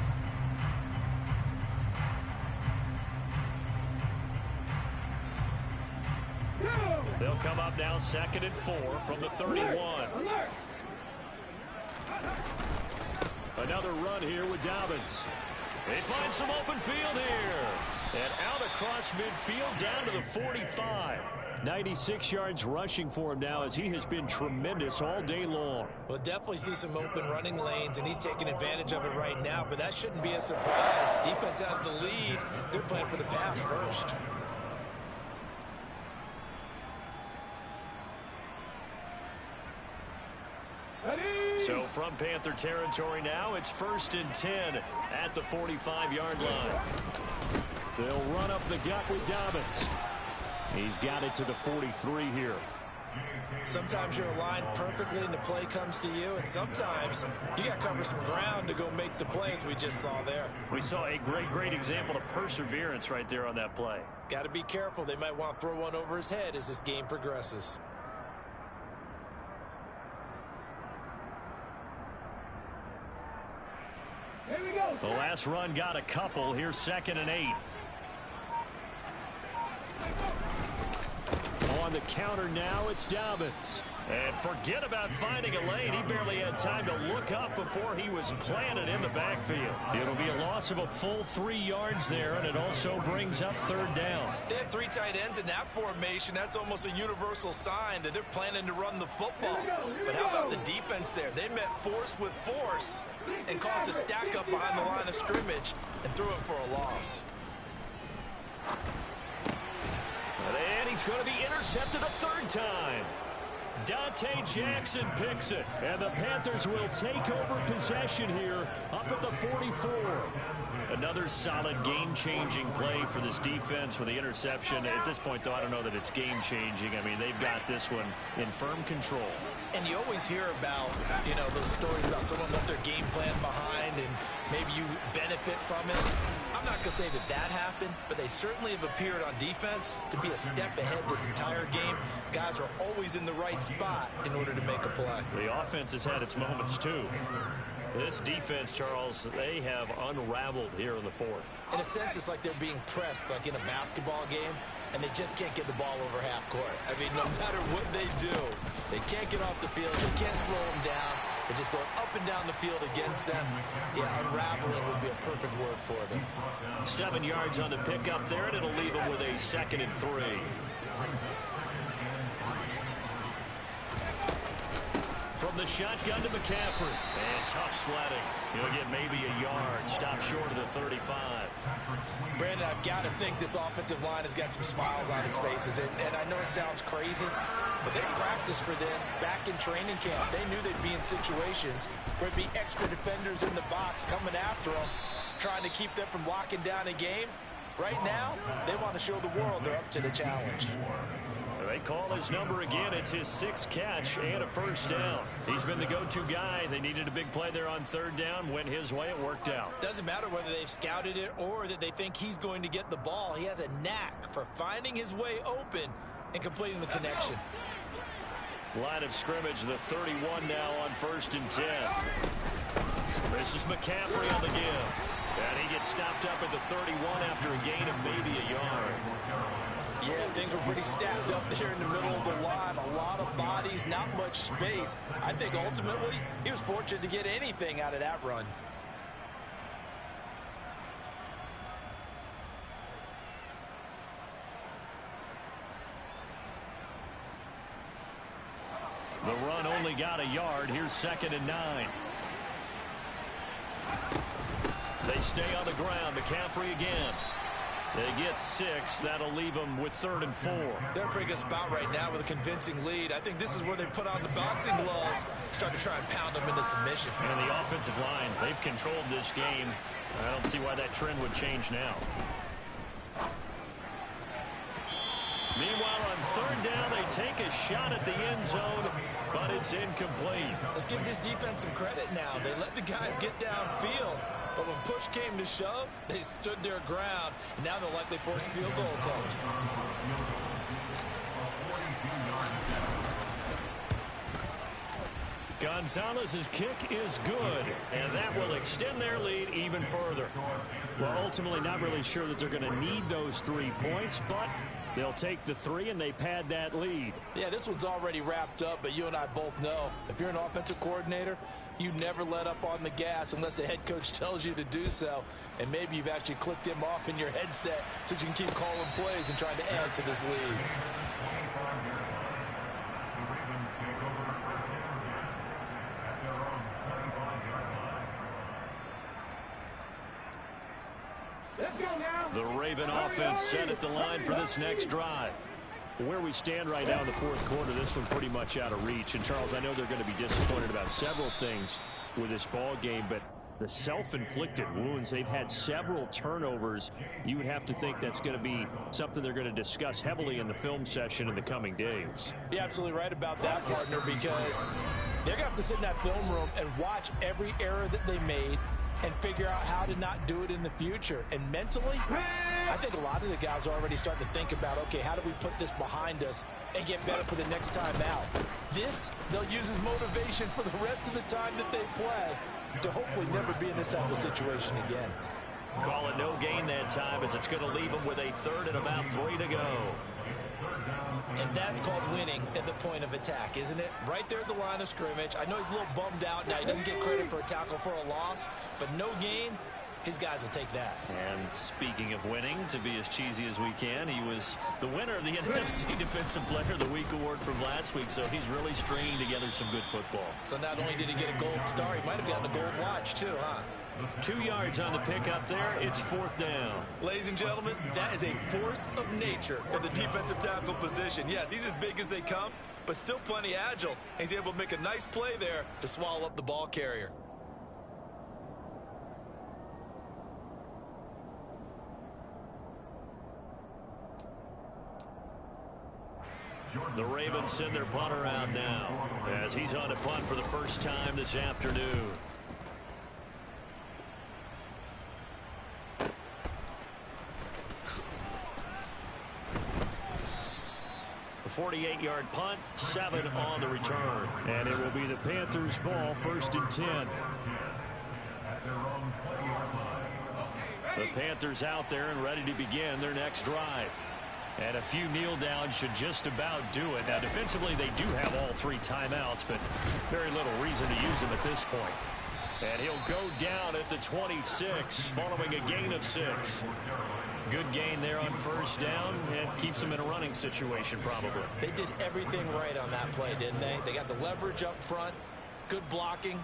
They'll come up now 2nd and 4 from the 31. Another run here with Dobbins. They find some open field here. And out across midfield down to the 45. 96 yards rushing for him now as he has been tremendous all day long. We'll definitely see some open running lanes, and he's taking advantage of it right now, but that shouldn't be a surprise. Defense has the lead. They're playing for the pass first. So from Panther territory now, it's 1st and 10 at the 45-yard line. They'll run up the gut with Dobbins. He's got it to the 43 here. Sometimes you're aligned perfectly and the play comes to you, and sometimes you got to cover some ground to go make the plays we just saw there. We saw a great example of perseverance right there on that play. Got to be careful. They might want to throw one over his head as this game progresses. The last run got a couple. Here's 2nd and 8. On the counter now, it's Dobbins. And forget about finding a lane. He barely had time to look up before he was planted in the backfield. It'll be a loss of a full 3 yards there, and it also brings up 3rd down. They had 3 tight ends in that formation. That's almost a universal sign that they're planning to run the football. But how about the defense there? They met force with force and caused a stack up behind the line of scrimmage and threw it for a loss. And he's going to be intercepted a 3rd time. Dante Jackson picks it, and the Panthers will take over possession here up at the 44. Another solid game-changing play for this defense with the interception. At this point, though, I don't know that it's game-changing. I mean, they've got this one in firm control. And you always hear about, those stories about someone left their game plan behind and maybe you benefit from it. I'm not going to say that happened, but they certainly have appeared on defense to be a step ahead this entire game. Guys are always in the right spot in order to make a play. The offense has had its moments, too. This defense, Charles, they have unraveled here in the 4th. In a sense, it's like they're being pressed, like in a basketball game, and they just can't get the ball over half court. I mean, no matter what they do, they can't get off the field. They can't slow them down. They're just going up and down the field against them. Yeah, unraveling would be a perfect word for them. 7 yards on the pickup there, and it'll leave them with a 2nd and 3. From From the shotgun to McCaffrey. And tough sledding. He'll get maybe a yard. Stop short of the 35. Brandon, I've got to think this offensive line has got some smiles on its faces. And I know it sounds crazy, but they practiced for this back in training camp. They knew they'd be in situations where it'd be extra defenders in the box coming after them, trying to keep them from locking down a game. Right now, they want to show the world they're up to the challenge. They call his number again. It's his 6th catch and a first down. He's been the go-to guy. They needed a big play there on 3rd down. Went his way. It worked out. Doesn't matter whether they've scouted it or that they think he's going to get the ball. He has a knack for finding his way open and completing the connection. Line of scrimmage, the 31 now on 1st and 10. This is McCaffrey on the give. And he gets stopped up at the 31 after a gain of maybe a yard. Yeah, things were pretty stacked up there in the middle of the line. A lot of bodies, not much space. I think ultimately he was fortunate to get anything out of that run. The run only got a yard. Here's 2nd and 9. They stay on the ground. McCaffrey again. They get 6. That'll leave them with 3rd and 4. They're in a pretty good spot right now with a convincing lead. I think this is where they put on the boxing gloves, start to try and pound them into submission. And the offensive line, they've controlled this game. I don't see why that trend would change now. Meanwhile, on 3rd down, they take a shot at the end zone, but it's incomplete. Let's give this defense some credit now. They let the guys get downfield, but when push came to shove, they stood their ground, and now they'll likely force a field goal attempt. Gonzalez's kick is good, and that will extend their lead even further. Well, ultimately, not really sure that they're going to need those 3 points, but they'll take the 3 and they pad that lead. Yeah, this one's already wrapped up, but you and I both know if you're an offensive coordinator, you never let up on the gas unless the head coach tells you to do so. And maybe you've actually clicked him off in your headset so you can keep calling plays and trying to add to this lead. The Raven offense set at the line for this next drive. Where we stand right now in the 4th quarter, this one pretty much out of reach. And, Charles, I know they're going to be disappointed about several things with this ball game, but the self-inflicted wounds, they've had several turnovers. You would have to think that's going to be something they're going to discuss heavily in the film session in the coming days. You're absolutely right about that, partner, because they're going to have to sit in that film room and watch every error that they made and figure out how to not do it in the future. And mentally, I think a lot of the guys are already starting to think about, okay, how do we put this behind us and get better for the next time out? This, they'll use as motivation for the rest of the time that they play to hopefully never be in this type of situation again. Call it no gain that time, as it's going to leave them with a 3rd and about 3 to go. And that's called winning at the point of attack, isn't it? Right there at the line of scrimmage. I know he's a little bummed out now. He doesn't get credit for a tackle for a loss, but no gain, his guys will take that. And speaking of winning, to be as cheesy as we can, he was the winner of the NFC Defensive Player of the Week award from last week, so he's really stringing together some good football. So not only did he get a gold star, he might have gotten a gold watch too, huh? 2 yards on the pickup there. It's 4th down. Ladies and gentlemen, that is a force of nature at the defensive tackle position. Yes, he's as big as they come, but still plenty agile. He's able to make a nice play there to swallow up the ball carrier. The Ravens send their punter out now as he's on a punt for the first time this afternoon. A 48-yard punt, 7 on the return. And it will be the Panthers' ball, 1st and 10. The Panthers out there and ready to begin their next drive. And a few kneel downs should just about do it. Now, defensively, they do have all 3 timeouts, but very little reason to use them at this point. And he'll go down at the 26, following a gain of 6. Good gain there on 1st down, and keeps them in a running situation, probably. They did everything right on that play, didn't they? They got the leverage up front. Good blocking.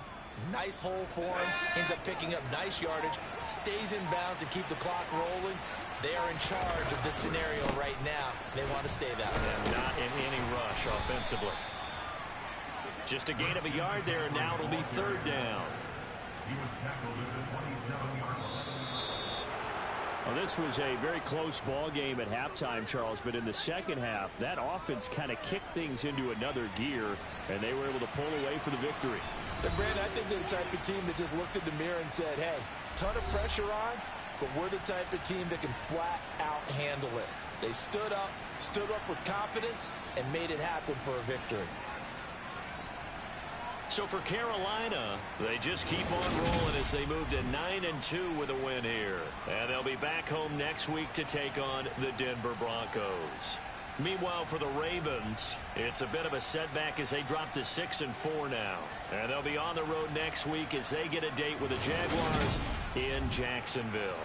Nice hole for him. Ends up picking up nice yardage. Stays in bounds and keeps the clock rolling. They are in charge of this scenario right now. They want to stay that way. And not in any rush offensively. Just a gain of a yard there, and now it'll be third down. He was tackled at the 27-yard line. Well, this was a very close ball game at halftime, Charles, but in the second half, that offense kind of kicked things into another gear, and they were able to pull away for the victory. And Brandon, I think they're the type of team that just looked in the mirror and said, hey, ton of pressure on, but we're the type of team that can flat out handle it. They stood up with confidence, and made it happen for a victory. So for Carolina, they just keep on rolling as they move to 9-2 with a win here. And they'll be back home next week to take on the Denver Broncos. Meanwhile, for the Ravens, it's a bit of a setback as they drop to 6-4 now. And they'll be on the road next week as they get a date with the Jaguars in Jacksonville.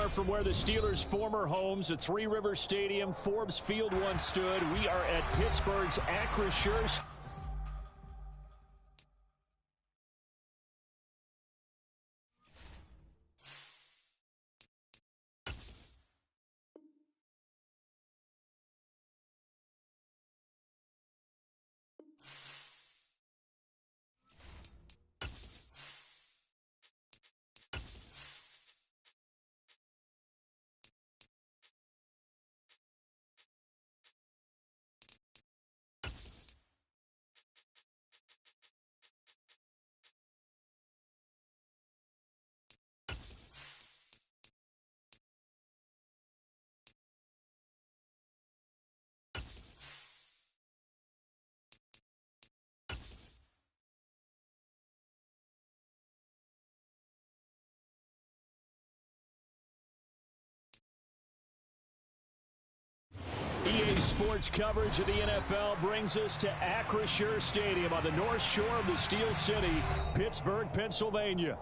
far from where the Steelers' former homes at Three Rivers Stadium, Forbes Field once stood. We are at Pittsburgh's Acrisure. EA Sports coverage of the NFL brings us to Acrisure Stadium on the north shore of the Steel City, Pittsburgh, Pennsylvania.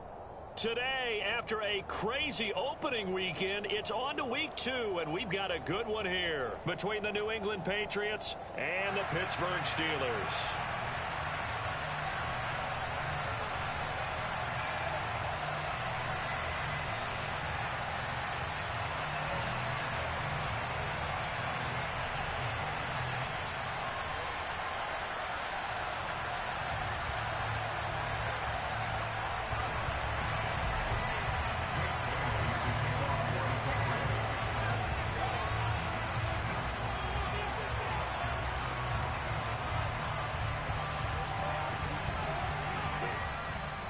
Today, after a crazy opening weekend, it's on to week 2, and we've got a good one here between the New England Patriots and the Pittsburgh Steelers.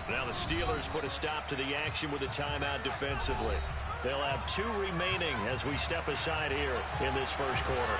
Now the Steelers put a stop to the action with a timeout defensively. They'll have 2 remaining as we step aside here in this first quarter.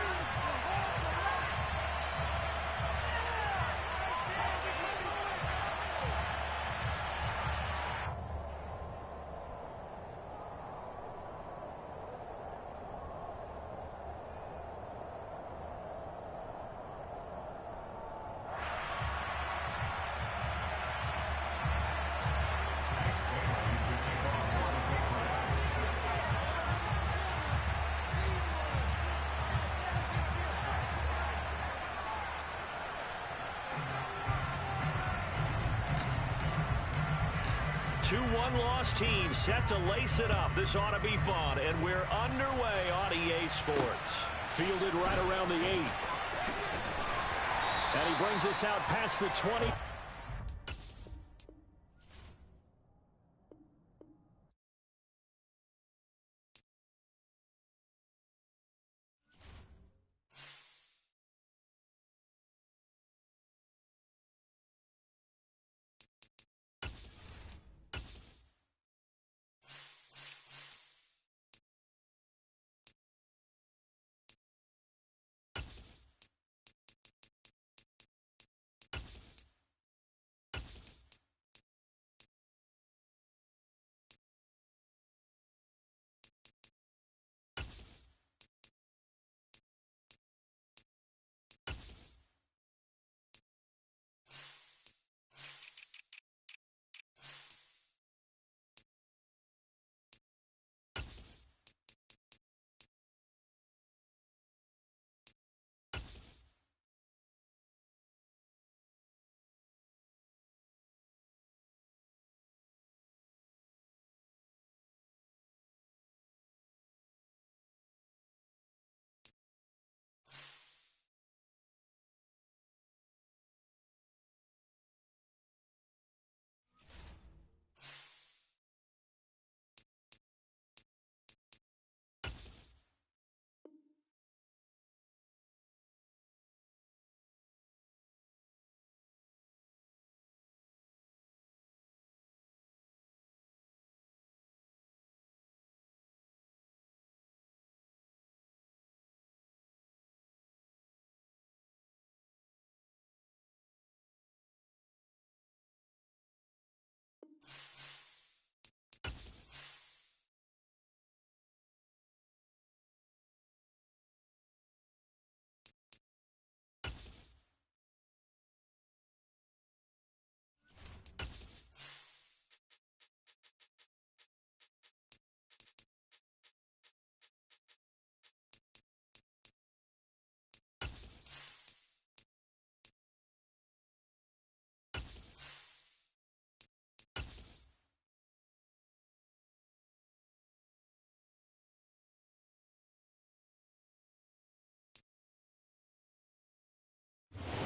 Two one-loss teams set to lace it up. This ought to be fun, and we're underway on EA Sports. Fielded right around the 8. And he brings us out past the 20.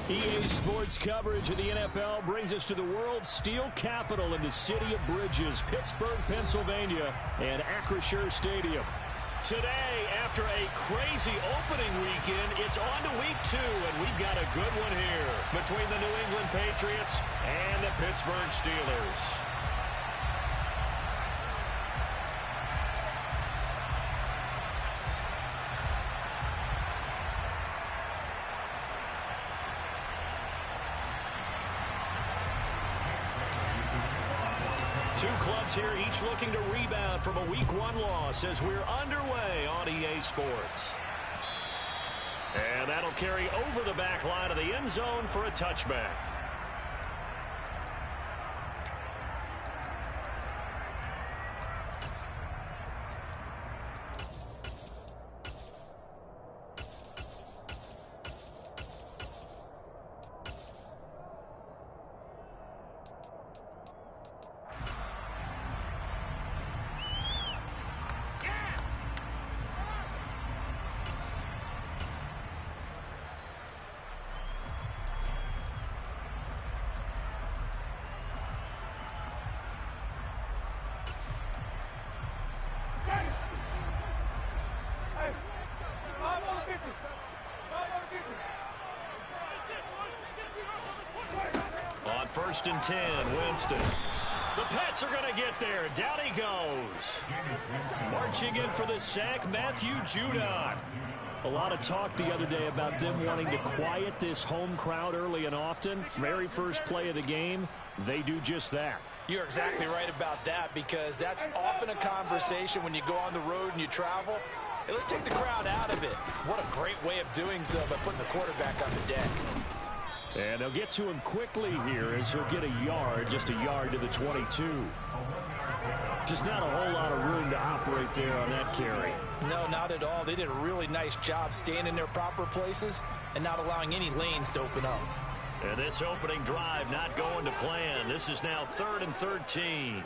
EA Sports coverage of the NFL brings us to the world's steel capital in the city of Bridges, Pittsburgh, Pennsylvania, and Acrisure Stadium. Today, after a crazy opening weekend, it's on to week 2, and we've got a good one here between the New England Patriots and the Pittsburgh Steelers. Two clubs here, each looking to rebound from a Week 1 loss as we're underway on EA Sports. And that'll carry over the back line of the end zone for a touchback. On 1st and 10, Winston. The Pats are going to get there. Down he goes. Marching in for the sack, Matthew Judon. A lot of talk the other day about them wanting to quiet this home crowd early and often. Very first play of the game, they do just that. You're exactly right about that, because that's often a conversation when you go on the road and you travel. Hey, let's take the crowd out of it. What a great way of doing so by putting the quarterback on the deck. And they'll get to him quickly here as he'll get a yard, just a yard to the 22. Just not a whole lot of room to operate there on that carry. No, not at all. They did a really nice job staying in their proper places and not allowing any lanes to open up. And this opening drive not going to plan. This is now 3rd and 13.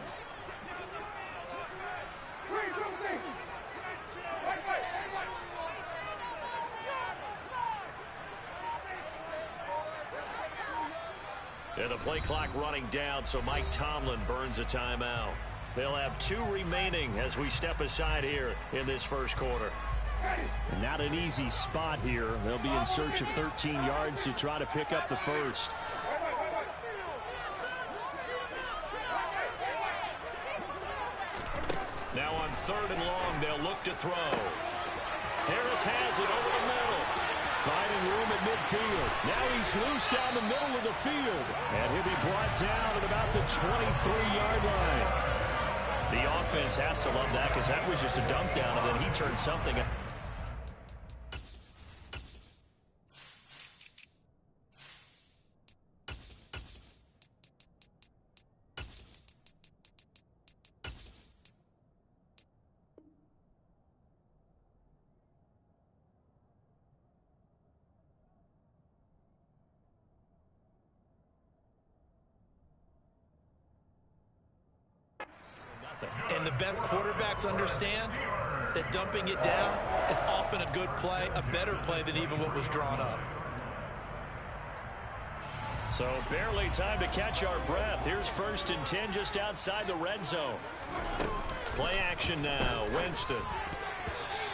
And the play clock running down, so Mike Tomlin burns a timeout. They'll have 2 remaining as we step aside here in this first quarter. Not an easy spot here. They'll be in search of 13 yards to try to pick up the first. Now on 3rd and long, they'll look to throw. Harris has it over the middle. Finding room at midfield. Now he's loose down the middle of the field. And he'll be brought down at about the 23-yard line. The offense has to love that, because that was just a dump down, and then he turned something. And the best quarterbacks understand that dumping it down is often a good play, a better play than even what was drawn up. So barely time to catch our breath. Here's 1st and 10 just outside the red zone. Play action now. Winston.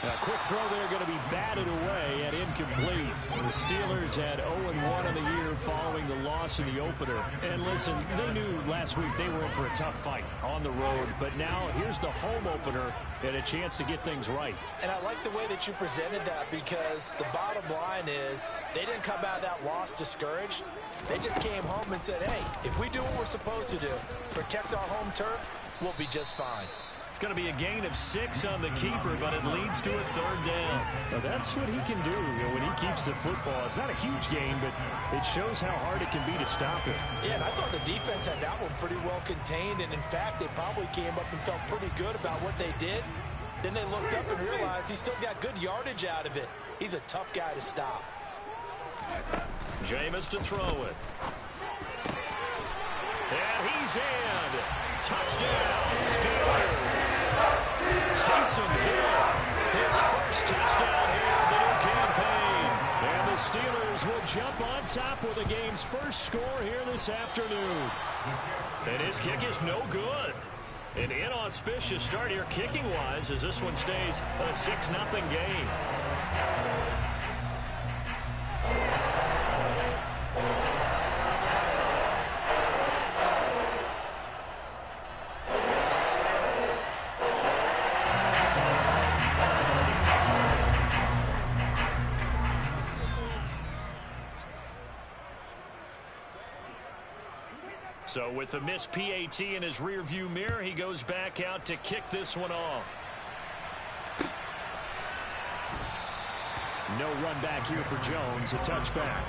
A quick throw there, going to be batted away and incomplete. The Steelers had 0-1 on the year following the loss in the opener. And listen, they knew last week they were in for a tough fight on the road. But now here's the home opener and a chance to get things right. And I like the way that you presented that, because the bottom line is they didn't come out of that loss discouraged. They just came home and said, hey, if we do what we're supposed to do, protect our home turf, we'll be just fine. It's going to be a gain of 6 on the keeper, but it leads to a 3rd down. Now that's what he can do, when he keeps the football. It's not a huge gain, but it shows how hard it can be to stop it. Yeah, and I thought the defense had that one pretty well contained, and in fact, they probably came up and felt pretty good about what they did. Then they looked up and realized he still got good yardage out of it. He's a tough guy to stop. Jameis to throw it. And he's in. Touchdown, Steelers. Taysom Hill, his first touchdown here of the new campaign. And the Steelers will jump on top with the game's first score here this afternoon. And his kick is no good. An inauspicious start here kicking-wise as this one stays a 6-0 game. So with the missed PAT in his rearview mirror, he goes back out to kick this one off. No run back here for Jones, a touchback.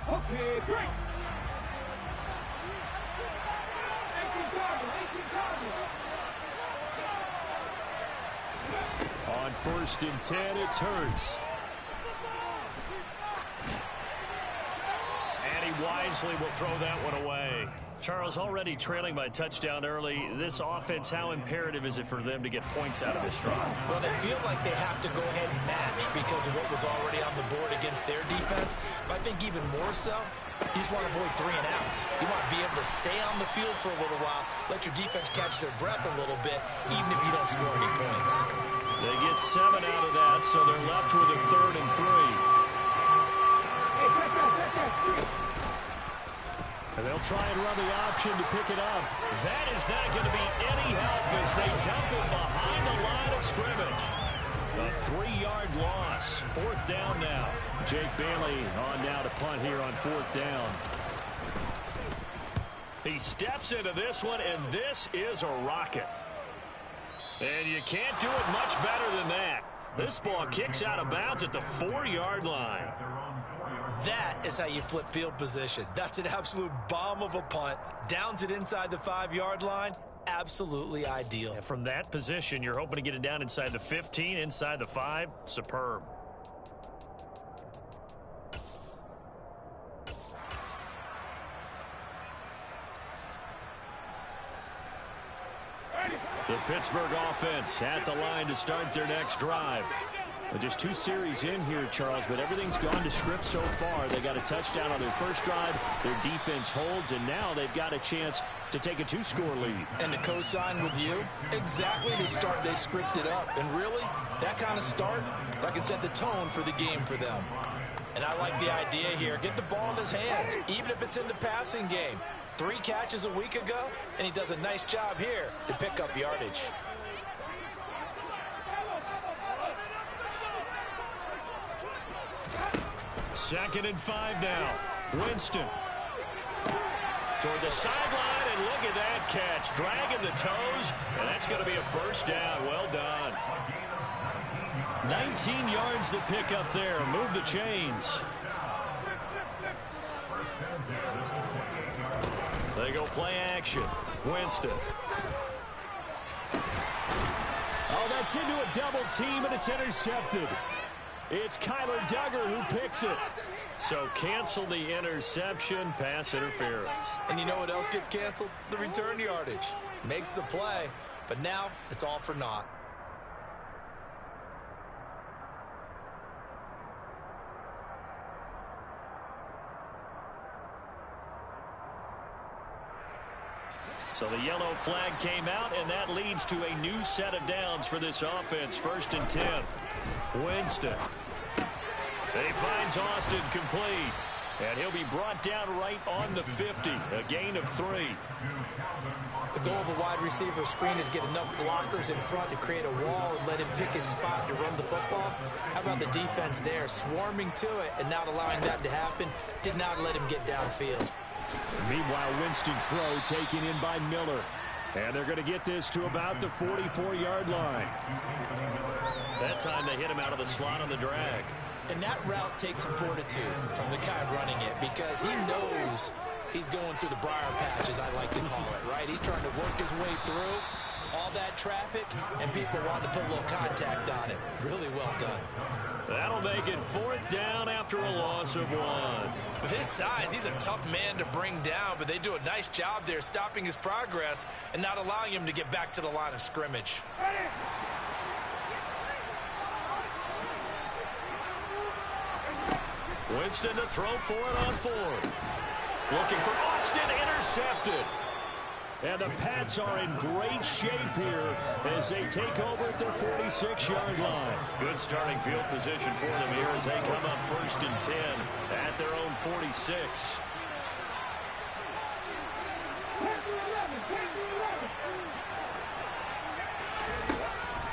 Okay, break. On 1st and 10, it's Hurts. And he wisely will throw that one away. Charles, already trailing by touchdown early. This offense, how imperative is it for them to get points out of this drive? Well, they feel like they have to go ahead and match because of what was already on the board against their defense. But I think even more so, you just want to avoid 3 and outs. You want to be able to stay on the field for a little while, let your defense catch their breath a little bit, even if you don't score any points. They get 7 out of that, so they're left with a 3rd and 3. And they'll try and run the option to pick it up. That is not going to be any help as they dump it behind the line of scrimmage. A 3-yard loss. 4th down now. Jake Bailey on now to punt here on 4th down. He steps into this one, and this is a rocket. And you can't do it much better than that. This ball kicks out of bounds at the 4-yard line. That is how you flip field position. That's an absolute bomb of a punt. Downs it inside the 5-yard line. Absolutely ideal. And from that position, you're hoping to get it down inside the 15, inside the 5. Superb. The Pittsburgh offense at the line to start their next drive. Just 2 series in here, Charles, but everything's gone to script so far. They got a touchdown on their first drive. Their defense holds, and now they've got a chance to take a 2-score lead. And to co-sign with you, exactly the start they scripted up. And really, that kind of start, that can set the tone for the game for them. And I like the idea here. Get the ball in his hands, even if it's in the passing game. 3 catches a week ago, and he does a nice job here to pick up yardage. Second and 5 now. Winston. Toward the sideline, and look at that catch. Dragging the toes, and that's going to be a 1st down. Well done. 19 yards to pick up there. Move the chains. They go play action. Winston. Oh, that's into a double team, and it's intercepted. It's Kyler Duggar who picks it. So cancel the interception, pass interference. And you know what else gets canceled? The return yardage. Makes the play, but now it's all for naught. So the yellow flag came out, and that leads to a new set of downs for this offense. 1st and 10. Winston. He finds Austin complete. And he'll be brought down right on the 50. A gain of 3. The goal of a wide receiver screen is get enough blockers in front to create a wall and let him pick his spot to run the football. How about the defense there, swarming to it and not allowing that to happen? Did not let him get downfield. Meanwhile, Winston's throw taken in by Miller. And they're going to get this to about the 44-yard line. That time they hit him out of the slot on the drag. And that route takes some fortitude from the guy running it because he knows he's going through the briar patch, as I like to call it, right? He's trying to work his way through. all that traffic, and people want to put a little contact on it. Really well done. That'll make it 4th down after a loss of 1. With his size, he's a tough man to bring down, but they do a nice job there stopping his progress and not allowing him to get back to the line of scrimmage. Winston to throw for it on 4th. Looking for Austin, intercepted. And the Pats are in great shape here as they take over at their 46-yard line. Good starting field position for them here as they come up 1st and 10 at their own 46.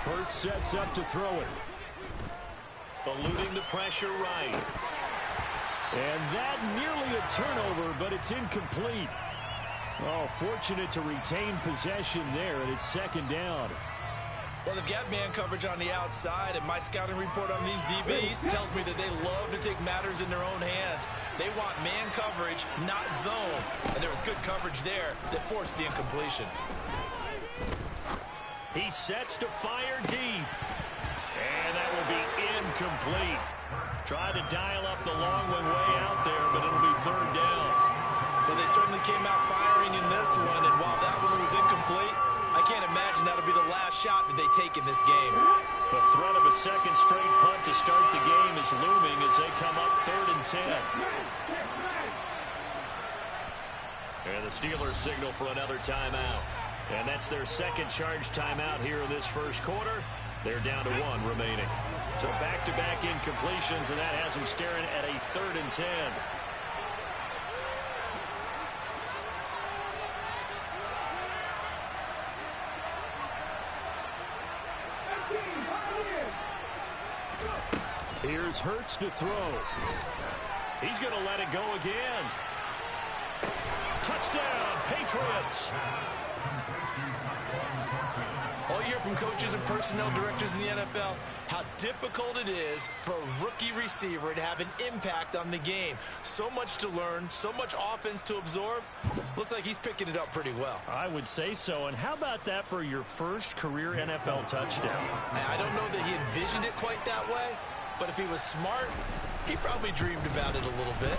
Hurts sets up to throw it. Eluding the pressure right. And that nearly a turnover, but it's incomplete. Oh, fortunate to retain possession there, and it's 2nd down. Well, they've got man coverage on the outside, and my scouting report on these DBs tells me that they love to take matters in their own hands. They want man coverage, not zone. And there was good coverage there that forced the incompletion. He sets to fire deep. And that will be incomplete. Tried to dial up the long one way out there, but it'll be 3rd down. Well, they certainly came out firing in this one, and while that one was incomplete, I can't imagine that'll be the last shot that they take in this game. The threat of a 2nd straight punt to start the game is looming as they come up 3rd and 10. And the Steelers signal for another timeout. And that's their 2nd charge timeout here in this 1st quarter. They're down to 1 remaining. So back-to-back incompletions, and that has them staring at a 3rd and 10. Here's Hurts to throw. He's going to let it go again. Touchdown, Patriots. All you hear from coaches and personnel directors in the NFL, how difficult it is for a rookie receiver to have an impact on the game. So much to learn, so much offense to absorb. Looks like he's picking it up pretty well. I would say so. And how about that for your first career NFL touchdown? I don't know that he envisioned it quite that way, but if he was smart, he probably dreamed about it a little bit.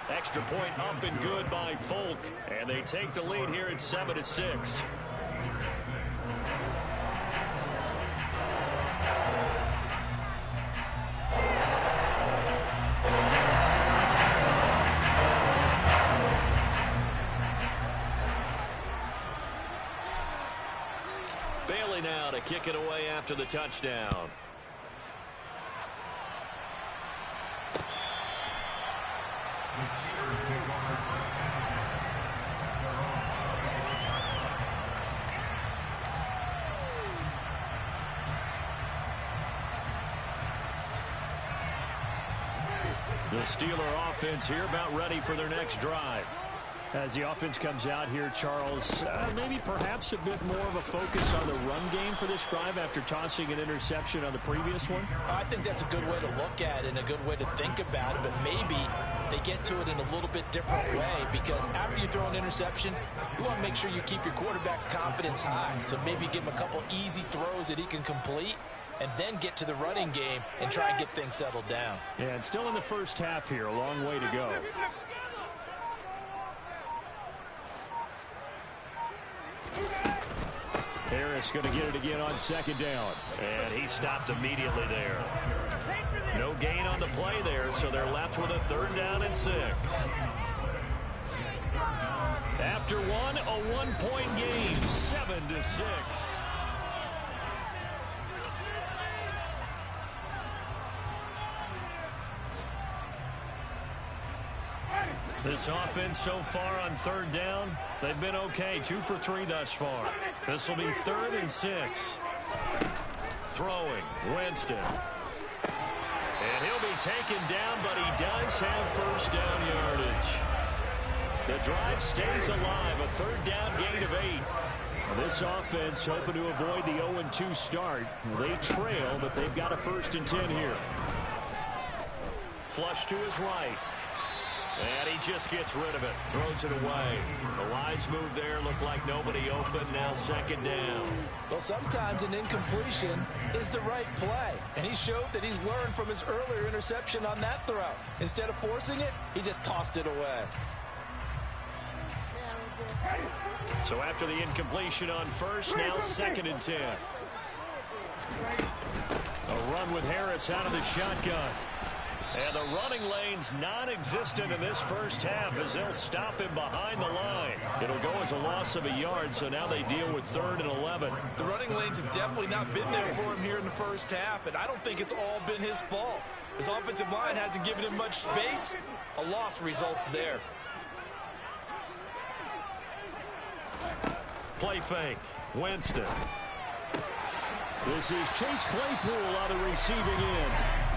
Extra point up and good by Folk. And they take the lead here at 7-6. Bailey now to kick it away after the touchdown. The Steeler offense here about ready for their next drive. As the offense comes out here, Charles, maybe perhaps a bit more of a focus on the run game for this drive after tossing an interception on the previous one? I think that's a good way to look at it and a good way to think about it, but maybe they get to it in a little bit different way because after you throw an interception, you want to make sure you keep your quarterback's confidence high. So maybe give him a couple easy throws that he can complete and then get to the running game and try and get things settled down. Yeah, and still in the first half here, a long way to go. Harris going to get it again on 2nd down. And he stopped immediately there. No gain on the play there, so they're left with a 3rd down and 6. After one, a 1-point game, 7-6. This offense so far on 3rd down, they've been okay. 2 for 3 thus far. This will be 3rd and 6. Throwing, Winston. And he'll be taken down, but he does have 1st down yardage. The drive stays alive, a 3rd down gain of 8. This offense hoping to avoid the 0-2 start. They trail, but they've got a 1st and 10 here. Flush to his right. And he just gets rid of it. Throws it away. The lines move there. Look like nobody open. Now second down. Well, sometimes an incompletion is the right play. And he showed that he's learned from his earlier interception on that throw. Instead of forcing it, he just tossed it away. So after the incompletion on first, now second and 10. A run with Harris out of the shotgun. And the running lane's non-existent in this first half as they'll stop him behind the line. It'll go as a loss of a yard, so now they deal with 3rd and 11. The running lanes have definitely not been there for him here in the first half, and I don't think it's all been his fault. His offensive line hasn't given him much space. A loss results there. Play fake. Winston. This is Chase Claypool on the receiving end.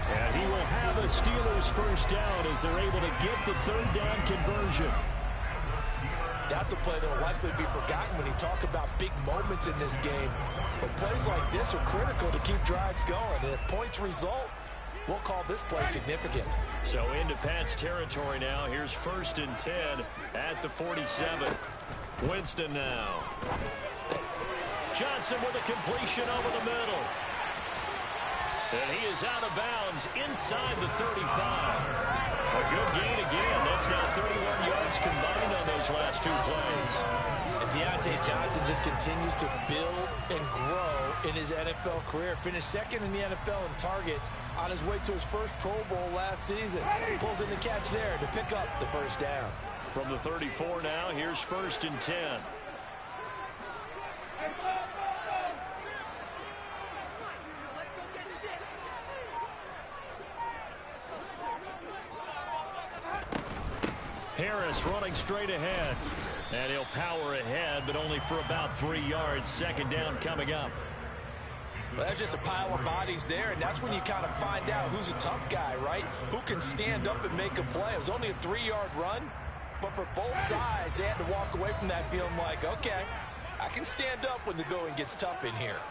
And he will have a Steelers first down as they're able to get the 3rd down conversion. That's a play that will likely be forgotten when you talk about big moments in this game. But plays like this are critical to keep drives going. And if points result, we'll call this play significant. So into Pat's territory now. Here's 1st and 10 at the 47. Winston now. Johnson with a completion over the middle. And he is out of bounds inside the 35. A good gain again. That's now 31 yards combined on those last 2 plays. And Deontay Johnson just continues to build and grow in his NFL career. Finished 2nd in the NFL in targets on his way to his first Pro Bowl last season. Pulls in the catch there to pick up the first down. From the 34 now, here's 1st and 10. Harris running straight ahead. And he'll power ahead, but only for about 3 yards. Second down coming up. Well, that's just a pile of bodies there, and that's when you kind of find out who's a tough guy, right? Who can stand up and make a play. It was only a 3-yard run, but for both sides, they had to walk away from that feeling like, okay, I can stand up when the going gets tough in here.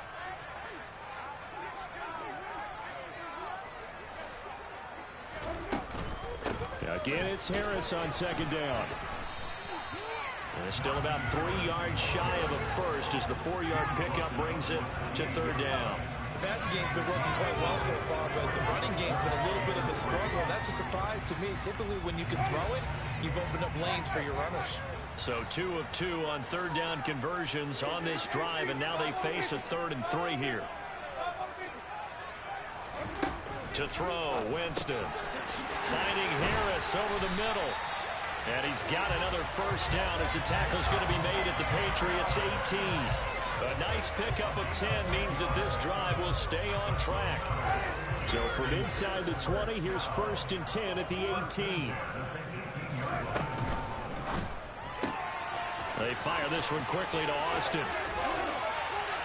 Again, it's Harris on second down. And still about 3 yards shy of a first as the 4-yard pickup brings it to 3rd down. The passing game's been working quite well so far, but the running game's been a little bit of a struggle. That's a surprise to me. Typically, when you can throw it, you've opened up lanes for your runners. So 2 of 2 on 3rd down conversions on this drive, and now they face a 3rd and 3 here. To throw, Winston. Finding Harris over the middle. And he's got another first down as the tackle's going to be made at the Patriots 18. A nice pickup of 10 means that this drive will stay on track. So from inside the 20, here's 1st and 10 at the 18. They fire this one quickly to Austin.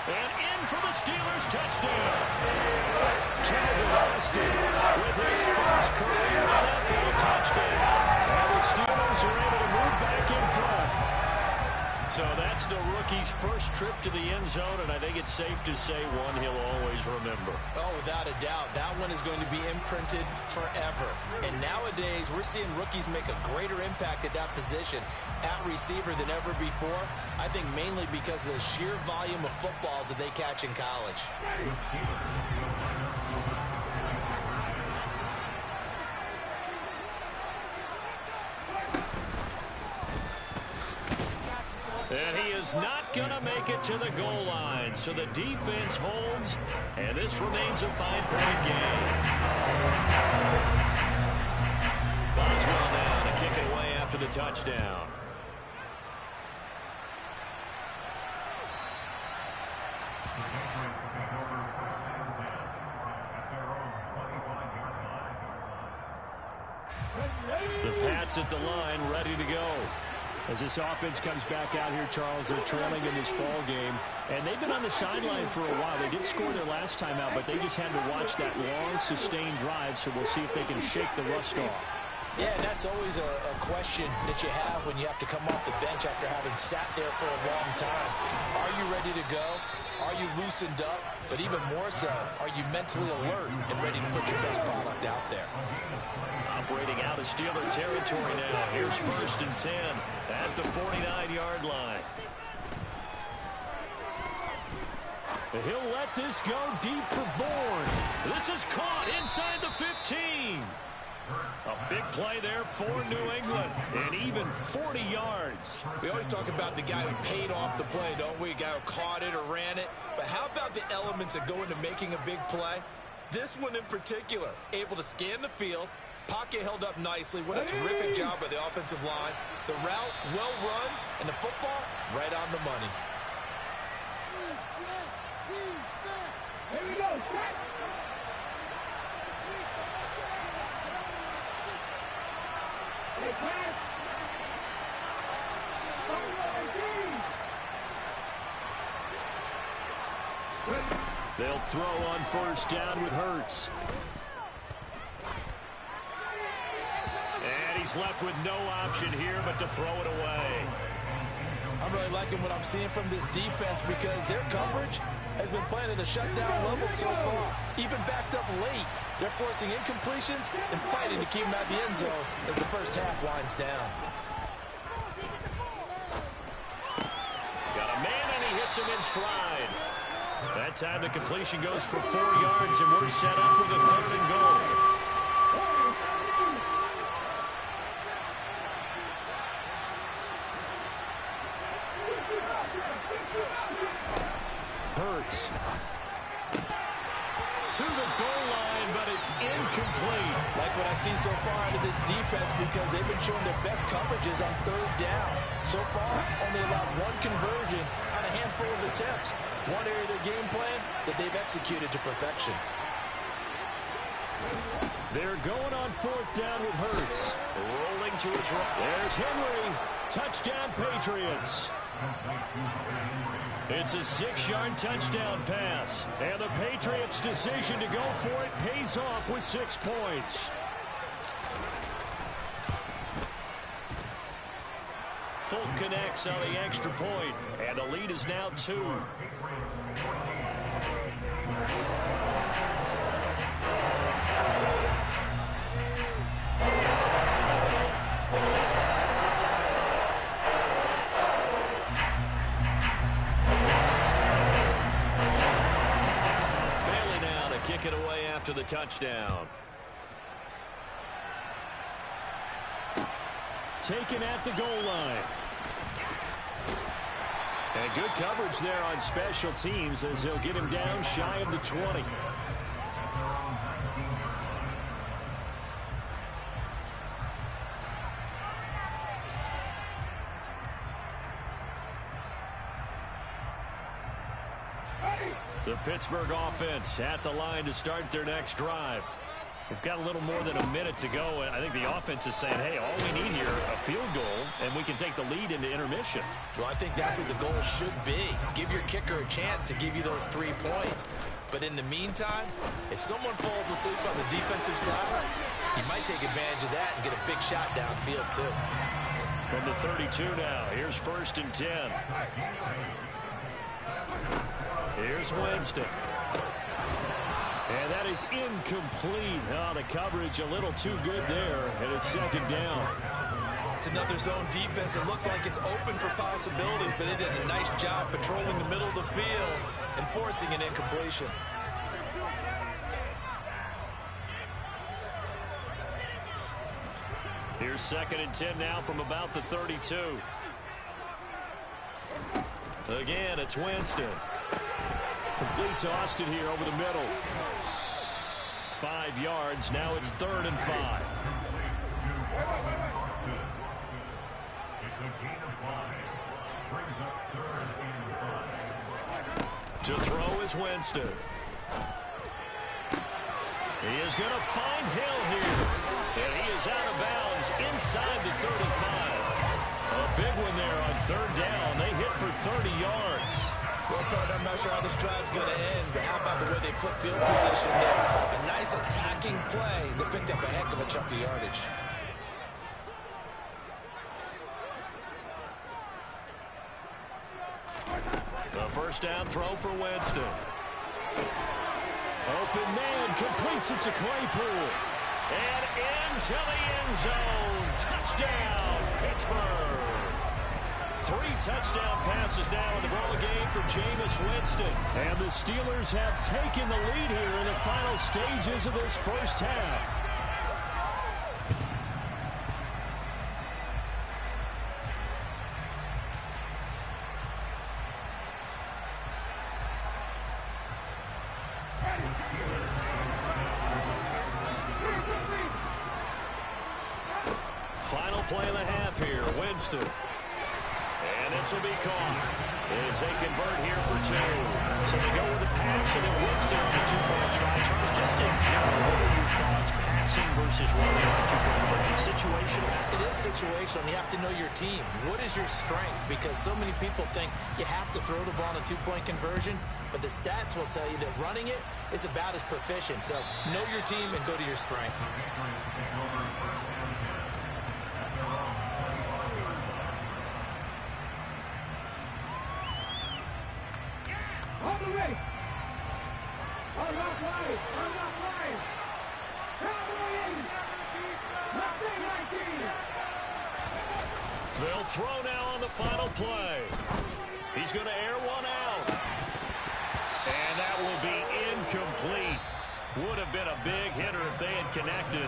And in for the Steelers touchdown. Calvin Austin with his first career NFL touchdown. And the Steelers are able to move back in front. So that's the rookie's first trip to the end zone, and I think it's safe to say one he'll always remember. Oh, without a doubt. That one is going to be imprinted forever. And nowadays, we're seeing rookies make a greater impact at that position at receiver than ever before. I think mainly because of the sheer volume of footballs that they catch in college. And he is not going to make it to the goal line. So the defense holds, and this remains a 5-point game. Boswell now to kick it away after the touchdown. The Pats at the line, ready to go. As this offense comes back out here, Charles, they're trailing in this ball game. And they've been on the sideline for a while. They did score their last time out, but they just had to watch that long, sustained drive, so we'll see if they can shake the rust off. Yeah, and that's always a question that you have when you have to come off the bench after having sat there for a long time. Are you ready to go? Are you loosened up? But even more so, are you mentally alert and ready to put your best product out there? Operating out of into Steeler territory now. Here's 1st and 10 at the 49-yard line. He'll let this go deep for Bourne. This is caught inside the 15. A big play there for New England, and even 40 yards. We always talk about the guy who paid off the play, don't we? A guy who caught it or ran it. But how about the elements that go into making a big play? This one in particular, able to scan the field, pocket held up nicely. What a terrific job by the offensive line. The route well run, and the football right on the money. Here we go. They'll throw on 1st down with Hurts. And he's left with no option here but to throw it away. I'm really liking what I'm seeing from this defense because their coverage has been playing at a shutdown level so far. Even backed up late, they're forcing incompletions and fighting to keep them out of the end zone as the first half winds down. Got a man and he hits him in stride. That time the completion goes for 4 yards and we're set up with a 3rd and goal. Hurts to the goal line, but it's incomplete. Like what I see so far out of this defense because they've been showing their best coverages on 3rd down. So far, only allowed 1 conversion on a handful of attempts. One area of their game plan that they've executed to perfection. They're going on 4th down with Hurts. Rolling to his right. There's Henry. Touchdown, Patriots. It's a 6-yard touchdown pass. And the Patriots' decision to go for it pays off with 6 points. Fulton connects on the extra point, and the lead is now 2. Bailey now to kick it away after the touchdown. Taken at the goal line. And good coverage there on special teams as he'll get him down shy of the 20. The Pittsburgh offense at the line to start their next drive. We've got a little more than a minute to go, and I think the offense is saying, hey, all we need here, a field goal, and we can take the lead into intermission. Well, I think that's what the goal should be. Give your kicker a chance to give you those 3 points. But in the meantime, if someone falls asleep on the defensive side, you might take advantage of that and get a big shot downfield, too. From the 32 now, here's 1st and 10. Here's Winston. And that is incomplete. Oh, the coverage a little too good there, and it's 2nd down. It's another zone defense. It looks like it's open for possibilities, but it did a nice job patrolling the middle of the field and forcing an incompletion. Here's 2nd and 10 now from about the 32. Again, it's Winston. Complete to Austin here over the middle. 5 yards. Now it's 3rd and 5. To throw is Winston. He is going to find Hill here. And he is out of bounds inside the 35. A big one there on 3rd down. They hit for 30 yards. Well, partner, I'm not sure how this drive's going to end, but how about the way they flip field position there? A nice attacking play that picked up a heck of a chunk of yardage. The 1st down throw for Winston. Open man completes it to Claypool. And in into the end zone. Touchdown, Pittsburgh. 3 touchdown passes now in the ball game for Jameis Winston. And the Steelers have taken the lead here in the final stages of this first half. Final play of the half here, Winston. And this will be caught as they convert here for 2. So they go with a pass, and it works there on a 2-point try. Charles, just in general, what are your thoughts passing versus running on a 2-point conversion? Situational? It is situational. You have to know your team. What is your strength? Because so many people think you have to throw the ball in a 2-point conversion, but the stats will tell you that running it is about as proficient. So know your team and go to your strength. They'll throw now on the final play. He's going to air one out. And that will be incomplete. Would have been a big hitter if they had connected.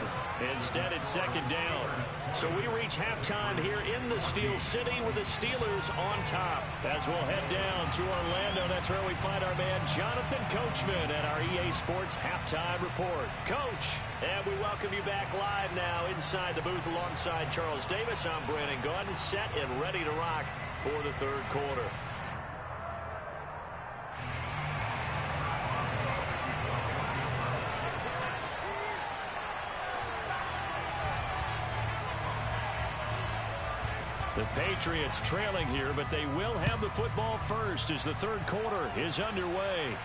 Instead, it's second down. So we reach halftime here in the Steel City with the Steelers on top. As we'll head down to Orlando, that's where we find our man Jonathan Coachman at our EA Sports Halftime Report. Coach, and we welcome you back live now inside the booth alongside Charles Davis. I'm Brandon Gaudin, set and ready to rock for the third quarter. The Patriots trailing here, but they will have the football first as the third quarter is underway.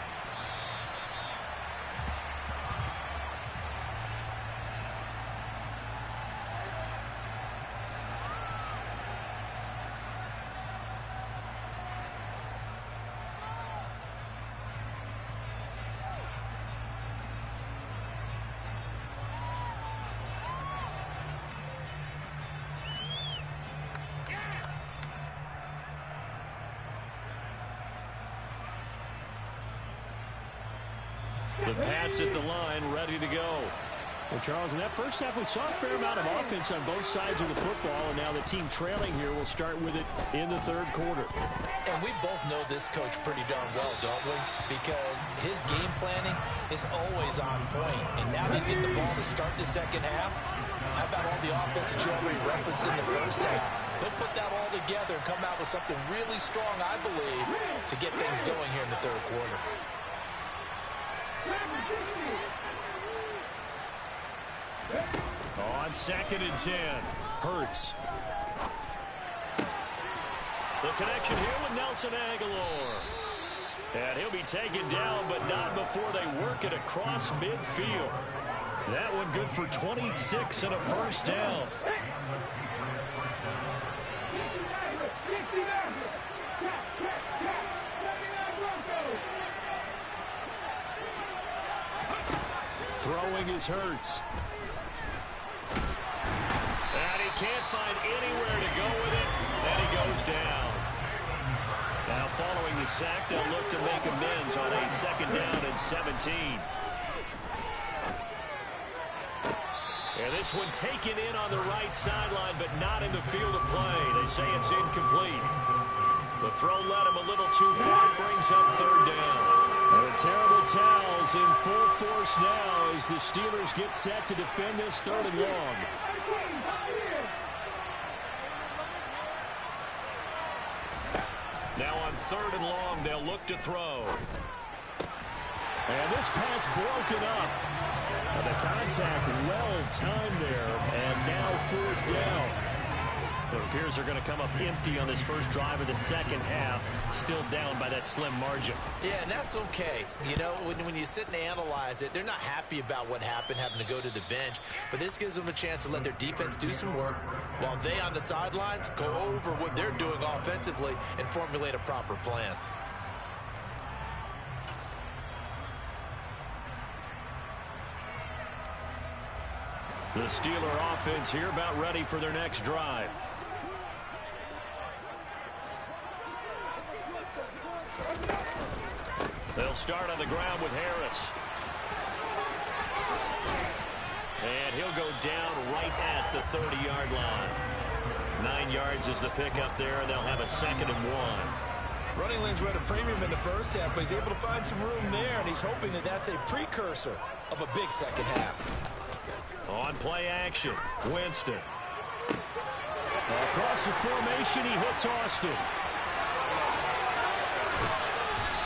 The Pats at the line, ready to go. Well, Charles, in that first half, we saw a fair amount of offense on both sides of the football, and now the team trailing here will start with it in the third quarter. And we both know this coach pretty darn well, don't we? Because his game planning is always on point. And now he's getting the ball to start the second half. How about all the offense that you already referenced in the first half? He'll put that all together and come out with something really strong, I believe, to get things going here in the third quarter. On 2nd and 10, Hurts. The connection here with Nelson Aguilar. And he'll be taken down, but not before they work it across midfield. That one good for 26 and a first down. Throwing is Hurts. And he can't find anywhere to go with it, and he goes down. Now following the sack, they'll look to make amends on a 2nd down and 17. And this one taken in on the right sideline, but not in the field of play. They say it's incomplete. The throw led him a little too far, brings up 3rd down. And the terrible towels in full force now as the Steelers get set to defend this 3rd and long. Now on 3rd and long, they'll look to throw. And this pass broken up. And the contact well timed there, and now 4th down. It appears they're going to come up empty on this first drive of the second half, still down by that slim margin. Yeah, and that's okay. You know, when you sit and analyze it, they're not happy about what happened, having to go to the bench. But this gives them a chance to let their defense do some work while they on the sidelines go over what they're doing offensively and formulate a proper plan. The Steeler offense here about ready for their next drive. They'll start on the ground with Harris. And he'll go down right at the 30-yard line. 9 yards is the pickup there, and they'll have a 2nd and 1. Running lanes were at a premium in the first half, but he's able to find some room there, and he's hoping that that's a precursor of a big second half. On play action, Winston. Across the formation, he hits Austin.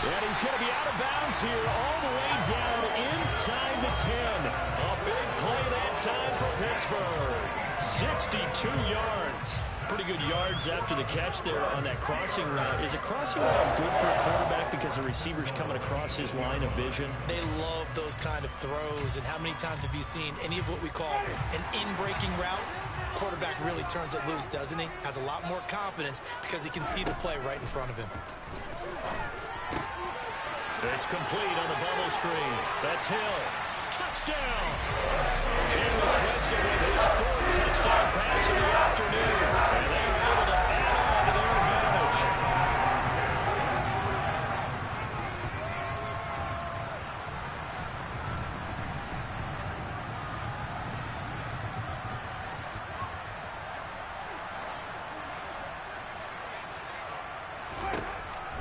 And he's going to be out of bounds here all the way down inside the 10. A big play that time for Pittsburgh. 62 yards. Pretty good yards after the catch there on that crossing route. Is a crossing route good for a quarterback because the receiver's coming across his line of vision? They love those kind of throws. And how many times have you seen any of what we call an in-breaking route? Quarterback really turns it loose, doesn't he? Has a lot more confidence because he can see the play right in front of him. It's complete on the bubble screen. That's Hill. Touchdown! Jameis Winston with his 4th touchdown pass of the afternoon. And they're able to add on to their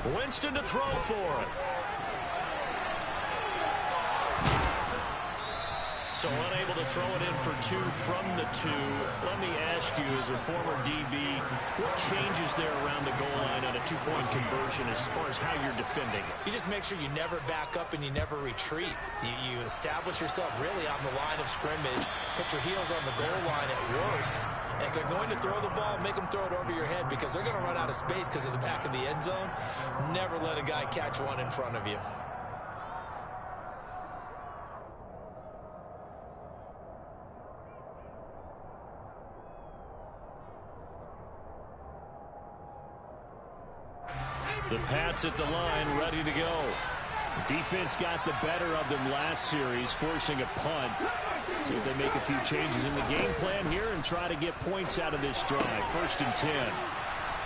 advantage. Winston to throw for it. So unable to throw it in for 2 from the 2. Let me ask you, as a former DB, what changes there around the goal line on a 2-point conversion as far as how you're defending? You just make sure you never back up and you never retreat. You establish yourself really on the line of scrimmage, put your heels on the goal line at worst, and if they're going to throw the ball, make them throw it over your head because they're going to run out of space because of the back of the end zone. Never let a guy catch one in front of you. The Pats at the line, ready to go. Defense got the better of them last series, forcing a punt. See if they make a few changes in the game plan here and try to get points out of this drive. 1st and 10.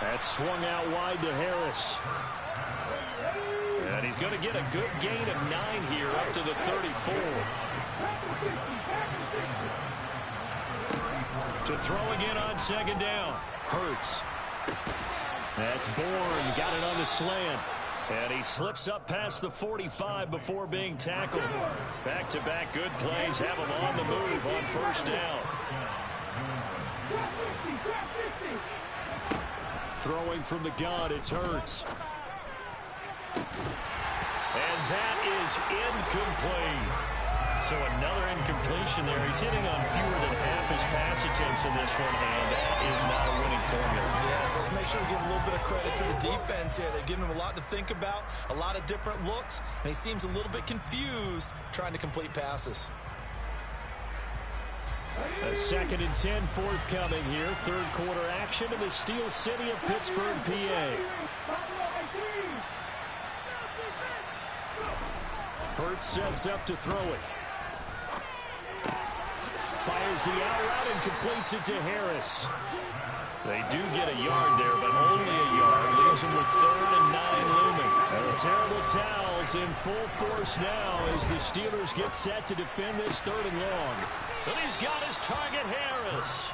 That's swung out wide to Harris. And he's going to get a good gain of 9 here up to the 34. To throw again on 2nd down. Hurts. That's Bourne, got it on the slant. And he slips up past the 45 before being tackled. Back-to-back good plays have him on the move on 1st down. Throwing from the gun, it's Hurts. And that is incomplete. So another incompletion there. He's hitting on fewer than half his pass attempts in this one, and that is not a winning formula. Yes, let's make sure we give a little bit of credit to the defense here. They've given him a lot to think about, a lot of different looks, and he seems a little bit confused trying to complete passes. A 2nd and 10 forthcoming here. 3rd quarter action in the Steel City of Pittsburgh, PA. Hurts sets up to throw it. Fires the out route and completes it to Harris. They do get a yard there, but only a yard. Leaves him with 3rd and 9 looming. And the terrible towels in full force now as the Steelers get set to defend this 3rd and long. And he's got his target, Harris.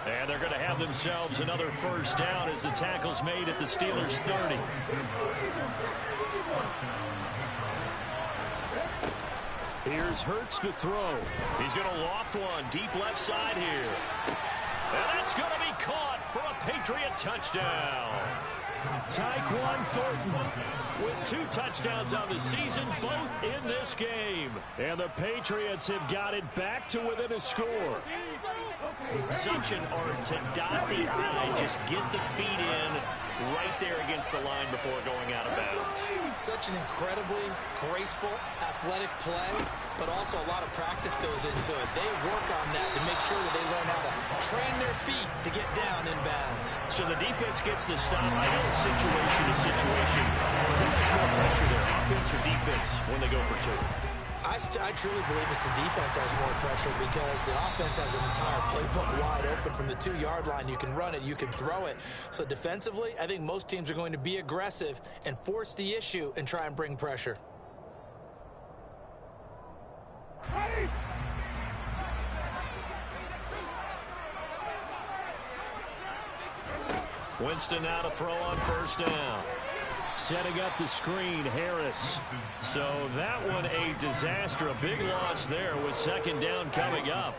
And they're going to have themselves another 1st down as the tackle's made at the Steelers' 30. Here's Hurts to throw. He's going to loft one deep left side here. And that's going to be caught for a Patriot touchdown. Tyquan Thornton with 2 touchdowns on the season, both in this game. And the Patriots have got it back to within a score. Such an art to dot the I, just get the feet in right there against the line before going out of bounds. Such an incredibly graceful, athletic play, but also a lot of practice goes into it. They work on that to make sure that they learn how to train their feet to get down in bounds. So the defense gets the stop. I know it's situation to situation. Who has more pressure there, offense or defense, when they go for 2? I I truly believe it's the defense has more pressure because the offense has an entire playbook wide open from the 2-yard line. You can run it, you can throw it. So defensively, I think most teams are going to be aggressive and force the issue and try and bring pressure. Winston now to throw on first down. Setting up the screen, Harris. So that one a disaster. A big loss there with second down coming up.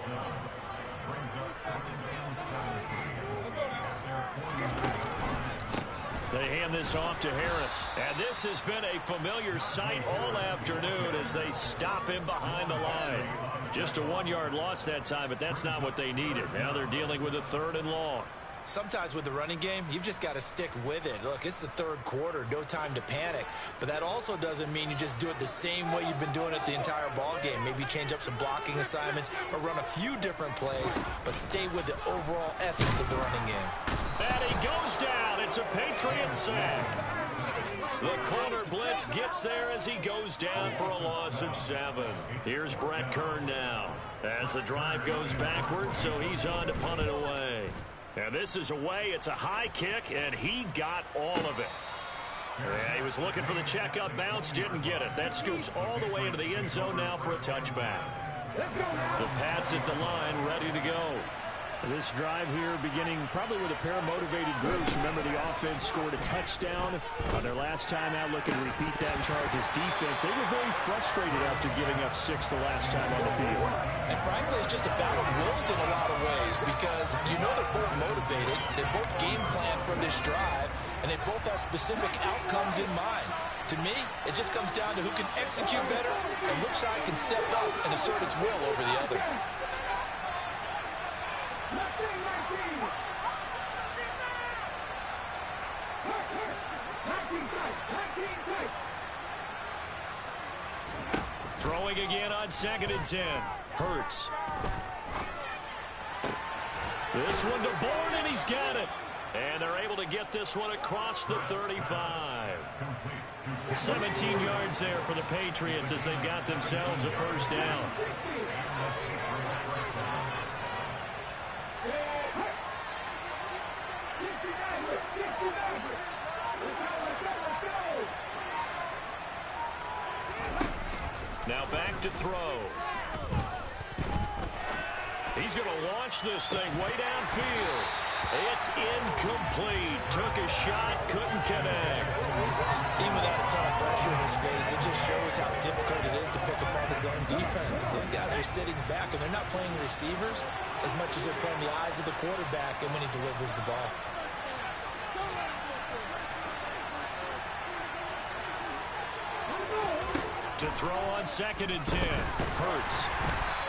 They hand this off to Harris. And this has been a familiar sight all afternoon as they stop him behind the line. Just a 1-yard loss that time, but that's not what they needed. Now they're dealing with a 3rd and long. Sometimes with the running game, you've just got to stick with it. Look, it's the 3rd quarter, no time to panic. But that also doesn't mean you just do it the same way you've been doing it the entire ball game. Maybe change up some blocking assignments or run a few different plays, but stay with the overall essence of the running game. And he goes down. It's a Patriot sack. The corner blitz gets there as he goes down for a loss of 7. Here's Brett Kern now as the drive goes backwards, so he's on to punt it away. And this is away. It's a high kick, and he got all of it. Yeah, he was looking for the checkup bounce, didn't get it. That scoots all the way into the end zone now for a touchback. The Pats at the line, ready to go. This drive here beginning probably with a pair of motivated groups. Remember, the offense scored a touchdown on their last time out. Looking to repeat that in Charles' defense. They were very frustrated after giving up 6 the last time on the field. And frankly, it's just a battle of wills in a lot of ways because you know they're both motivated. They both game plan for this drive, and they both have specific outcomes in mind. To me, it just comes down to who can execute better and which side can step up and assert its will over the other. Throwing again on 2nd and 10. Hurts. This one to Bourne, and he's got it. And they're able to get this one across the 35. 17 yards there for the Patriots as they've got themselves a first down. Now back to throw. He's going to launch this thing way downfield. It's incomplete. Took a shot, couldn't connect. Even without a ton of pressure in his face, it just shows how difficult it is to pick apart his own defense. Those guys are sitting back, and they're not playing receivers as much as they're playing the eyes of the quarterback and when he delivers the ball. To throw on 2nd and 10. Hurts.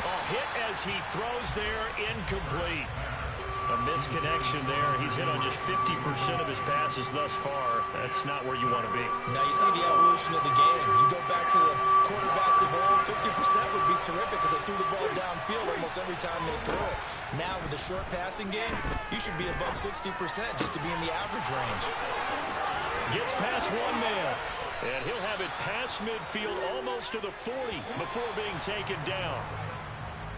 A hit as he throws there, incomplete. A misconnection there. He's hit on just 50% of his passes thus far. That's not where you want to be. Now you see the evolution of the game. You go back to the quarterbacks of old, 50% would be terrific because they threw the ball downfield almost every time they threw it. Now with the short passing game, you should be above 60% just to be in the average range. Gets past one man. And he'll have it past midfield almost to the 40 before being taken down.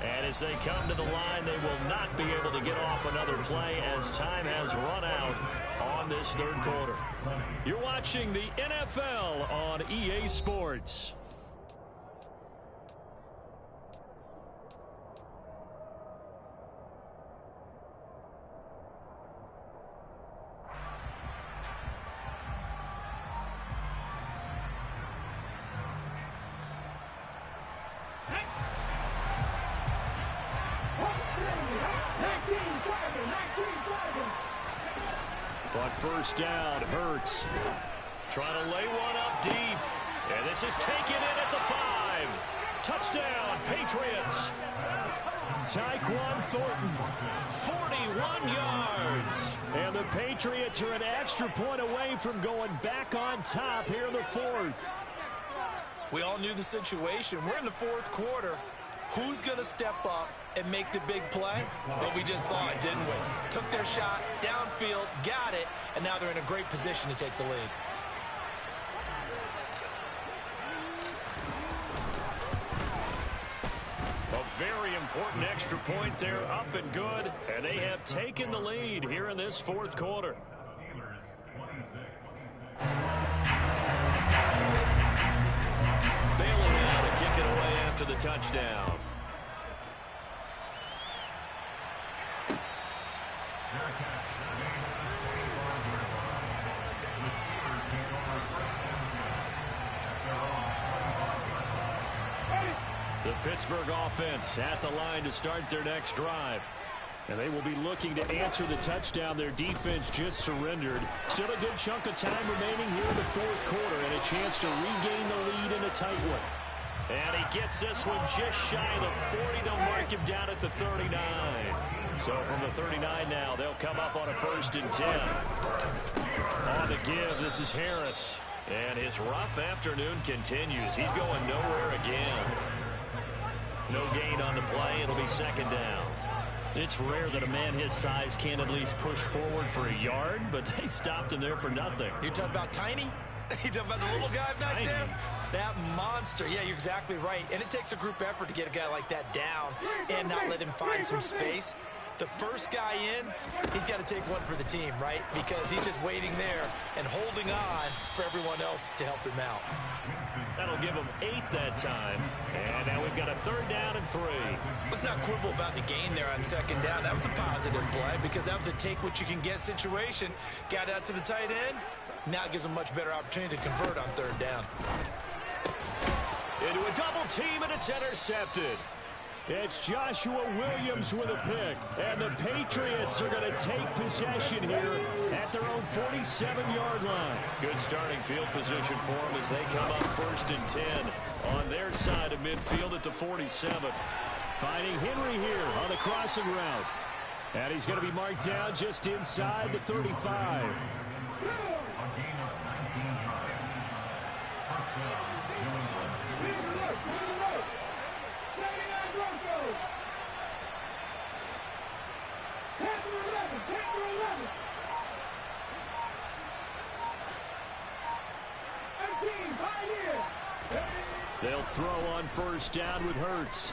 And as they come to the line, they will not be able to get off another play as time has run out on this 3rd quarter. You're watching the NFL on EA Sports. On first down, Hurts trying to lay one up deep. And this is taken in at the 5. Touchdown, Patriots. Tyquan Thornton, 41 yards. And the Patriots are an extra point away from going back on top here in the 4th. We all knew the situation. We're in the 4th quarter. Who's going to step up and make the big play? But we just saw it, didn't we? Took their shot, downfield, got it, and now they're in a great position to take the lead. very important extra point there, up and good, and they have taken the lead here in this fourth quarter. Bailey now to kick it away after the touchdown. The Pittsburgh offense at the line to start their next drive. And they will be looking to answer the touchdown their defense just surrendered. Still a good chunk of time remaining here in the fourth quarter and a chance to regain the lead in a tight one. And he gets this one just shy of the 40. They'll mark him down at the 39. So from the 39 now, they'll come up on a 1st and 10. On the give, this is Harris. And his rough afternoon continues. He's going nowhere again. No gain on the play. It'll be 2nd down. It's rare that a man his size can't at least push forward for a yard, but they stopped him there for nothing. You're talking about Tiny? You're talking about the little guy back there? That monster. Yeah, you're exactly right. And it takes a group effort to get a guy like that down and not let him find some space. The first guy in, he's got to take one for the team, right? Because he's just waiting there and holding on for everyone else to help him out. That'll give him 8 that time. And now we've got a 3rd down and 3. Let's not quibble about the gain there on 2nd down. That was a positive play because that was a take-what-you-can-get situation. Got out to the tight end. Now it gives him a much better opportunity to convert on 3rd down. Into a double team, and it's intercepted. It's Joshua Williams with a pick. And the Patriots are going to take possession here at their own 47-yard line. Good starting field position for them as they come up 1st and 10 on their side of midfield at the 47. Finding Henry here on the crossing route. And he's going to be marked down just inside the 35. They'll throw on 1st down with Hurts.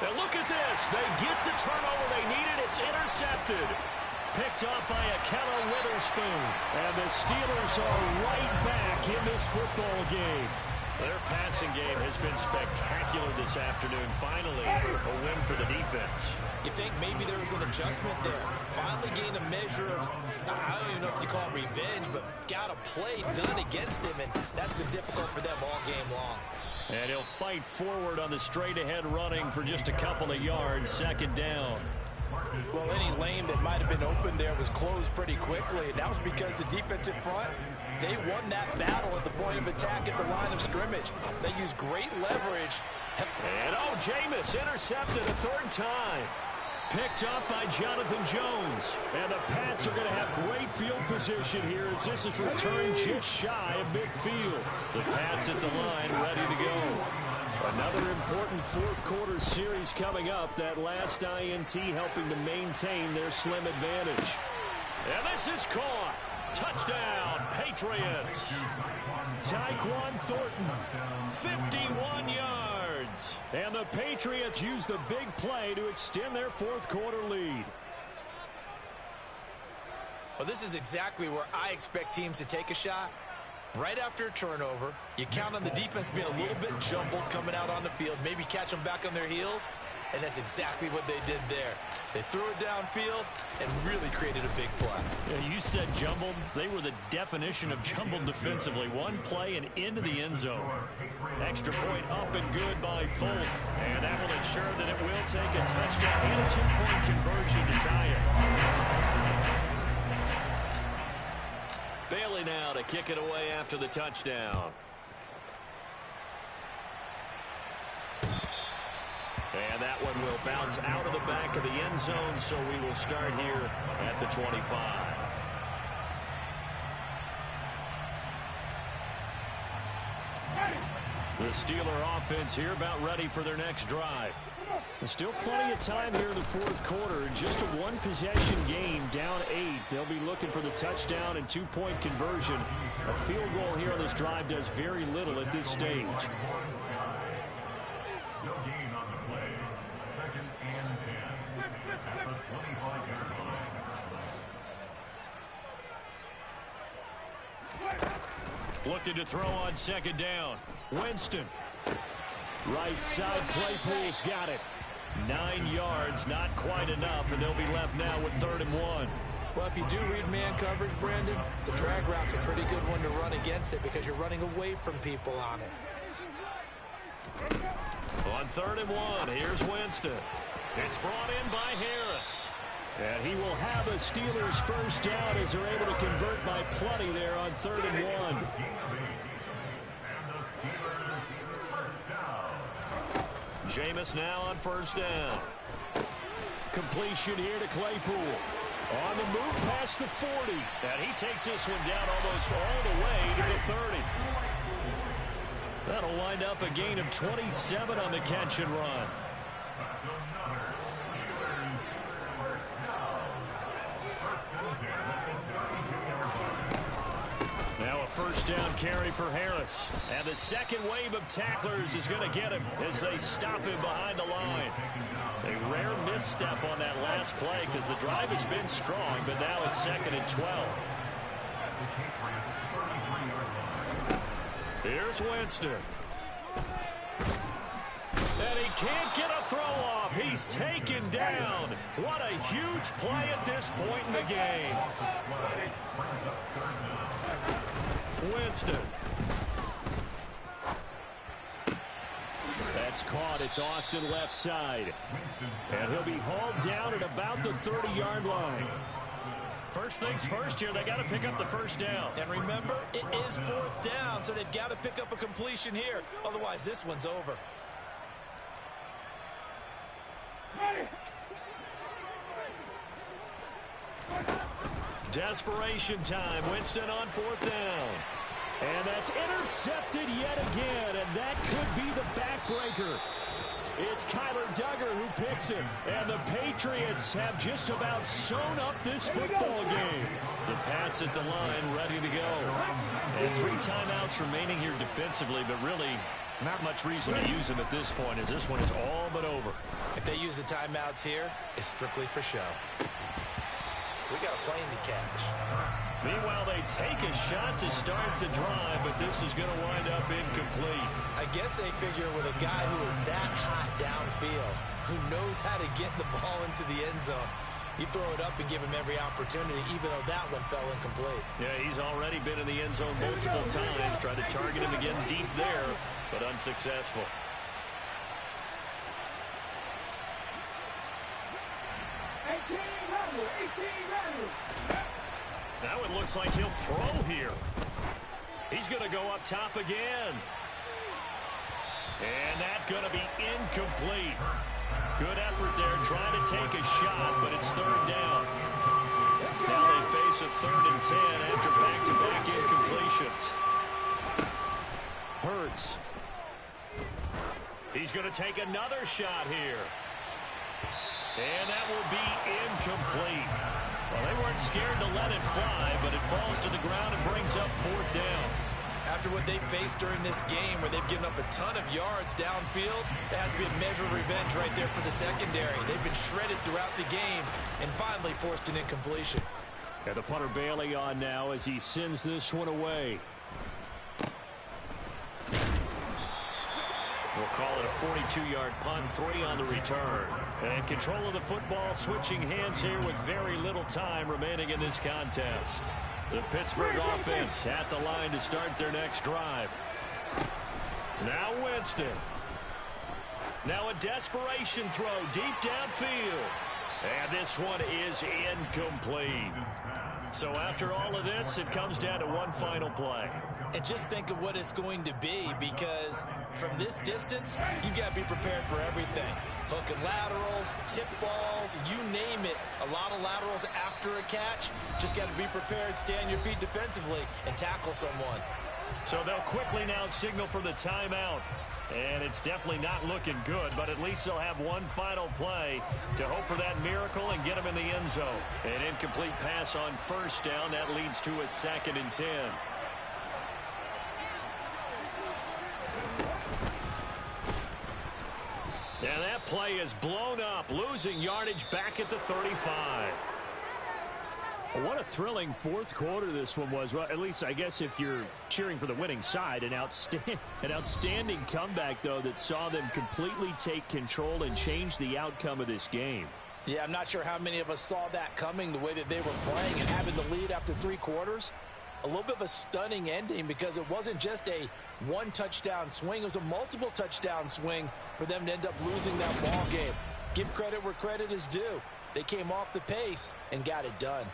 Now look at this. They get the turnover they needed. It's intercepted. Picked up by Akello Witherspoon. And the Steelers are right back in this football game. Their passing game has been spectacular this afternoon. Finally, a win for the defense. You think maybe there was an adjustment there. Finally gained a measure of, I don't even know if you call it revenge, but got a play done against him, and that's been difficult for them all game long. And he'll fight forward on the straight-ahead running for just a couple of yards. 2nd down. Well, any lane that might have been open there was closed pretty quickly, and that was because the defensive front, they won that battle at the point of attack at the line of scrimmage. They used great leverage. And, Jameis intercepted a 3rd time. Picked up by Jonathan Jones. And the Pats are going to have great field position here as this is returned just shy of midfield. The Pats at the line ready to go. Another important 4th quarter series coming up. That last INT helping to maintain their slim advantage. And this is caught. Touchdown, Patriots. Tyquan Thornton, 51 yards. And the Patriots use the big play to extend their 4th quarter lead. Well, this is exactly where I expect teams to take a shot. Right after a turnover, you count on the defense being a little bit jumbled coming out on the field, maybe catch them back on their heels, and that's exactly what they did there. They threw it downfield and really created a big play. Yeah, you said jumbled. They were the definition of jumbled defensively. One play and into the end zone. Extra point up and good by Folk. And that will ensure that it will take a touchdown and a 2-point conversion to tie it. Bailey now to kick it away after the touchdown. And that one will bounce out of the back of the end zone, so we will start here at the 25. The Steeler offense here about ready for their next drive. There's still plenty of time here in the 4th quarter. Just a 1-possession game, down 8. They'll be looking for the touchdown and 2-point conversion. A field goal here on this drive does very little at this stage. Looking to throw on second down. Winston. Right side, Claypool's got it. 9 yards, not quite enough, and they'll be left now with 3rd and 1. Well, if you do read man coverage, Brandon, the drag route's a pretty good one to run against it because you're running away from people on it. On 3rd and 1, here's Winston. It's brought in by Harris. And he will have a Steelers first down as they're able to convert by plenty there on 3rd and 1. Jameis now on first down. Completion here to Claypool. On the move past the 40. And he takes this one down almost all the way to the 30. That'll wind up a gain of 27 on the catch and run. Now a first down carry for Harris. And the second wave of tacklers is going to get him as they stop him behind the line. A rare misstep on that last play because the drive has been strong, but now it's 2nd and 12. Here's Winston. And he can't get a throw off. He's taken down. What a huge play at this point in the game. Winston. That's caught. It's Austin left side. And he'll be hauled down at about the 30-yard line. First things first here, they got to pick up the first down. And remember, it is 4th down, so they've got to pick up a completion here. Otherwise, this one's over. Desperation time. Winston on 4th down. And that's intercepted yet again, and that could be the backbreaker. It's Kyler Duggar who picks it, and the Patriots have just about sewn up this football game. The Pats at the line ready to go. And 3 timeouts remaining here defensively, but really not much reason to use them at this point as this one is all but over. If they use the timeouts here, it's strictly for show. We got a plane to catch. Meanwhile, they take a shot to start the drive, but this is going to wind up incomplete. I guess they figure with a guy who is that hot downfield, who knows how to get the ball into the end zone, you throw it up and give him every opportunity, even though that one fell incomplete. Yeah, he's already been in the end zone multiple times, tried to target him again deep there, but unsuccessful. Now it looks like he'll throw here. He's going to go up top again. And that's going to be incomplete. Good effort there trying to take a shot, but it's 3rd down. Now they face a 3rd and 10 after back-to-back incompletions. Hurts. He's going to take another shot here. And that will be incomplete. Well, they weren't scared to let it fly, but it falls to the ground and brings up 4th down. After what they've faced during this game where they've given up a ton of yards downfield, there has to be a measure of revenge right there for the secondary. They've been shredded throughout the game and finally forced an incompletion. And the punter Bailey on now as he sends this one away. We'll call it a 42-yard punt, 3 on the return. And control of the football, switching hands here with very little time remaining in this contest. The Pittsburgh offense at the line to start their next drive. Now Winston. Now a desperation throw deep downfield. And this one is incomplete. So after all of this, it comes down to one final play. And just think of what it's going to be, because from this distance, you got to be prepared for everything. Hook and laterals, tip balls, you name it. A lot of laterals after a catch. Just got to be prepared, stay on your feet defensively, and tackle someone. So they'll quickly now signal for the timeout. And it's definitely not looking good, but at least they'll have one final play to hope for that miracle and get them in the end zone. An incomplete pass on first down. That leads to a 2nd and 10. And that play is blown up, losing yardage back at the 35. What a thrilling fourth quarter this one was. Well, at least I guess if you're cheering for the winning side, an outstanding comeback, though, that saw them completely take control and change the outcome of this game. Yeah, I'm not sure how many of us saw that coming, the way that they were playing and having the lead after 3 quarters. A little bit of a stunning ending because it wasn't just a one-touchdown swing. It was a multiple touchdown swing for them to end up losing that ball game. Give credit where credit is due. They came off the pace and got it done.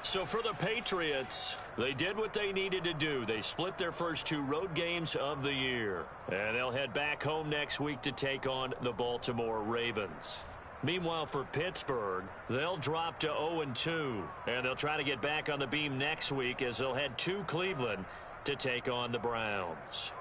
So for the Patriots, they did what they needed to do. They split their first 2 road games of the year. And they'll head back home next week to take on the Baltimore Ravens. Meanwhile, for Pittsburgh, they'll drop to 0-2. And they'll try to get back on the beam next week as they'll head to Cleveland to take on the Browns.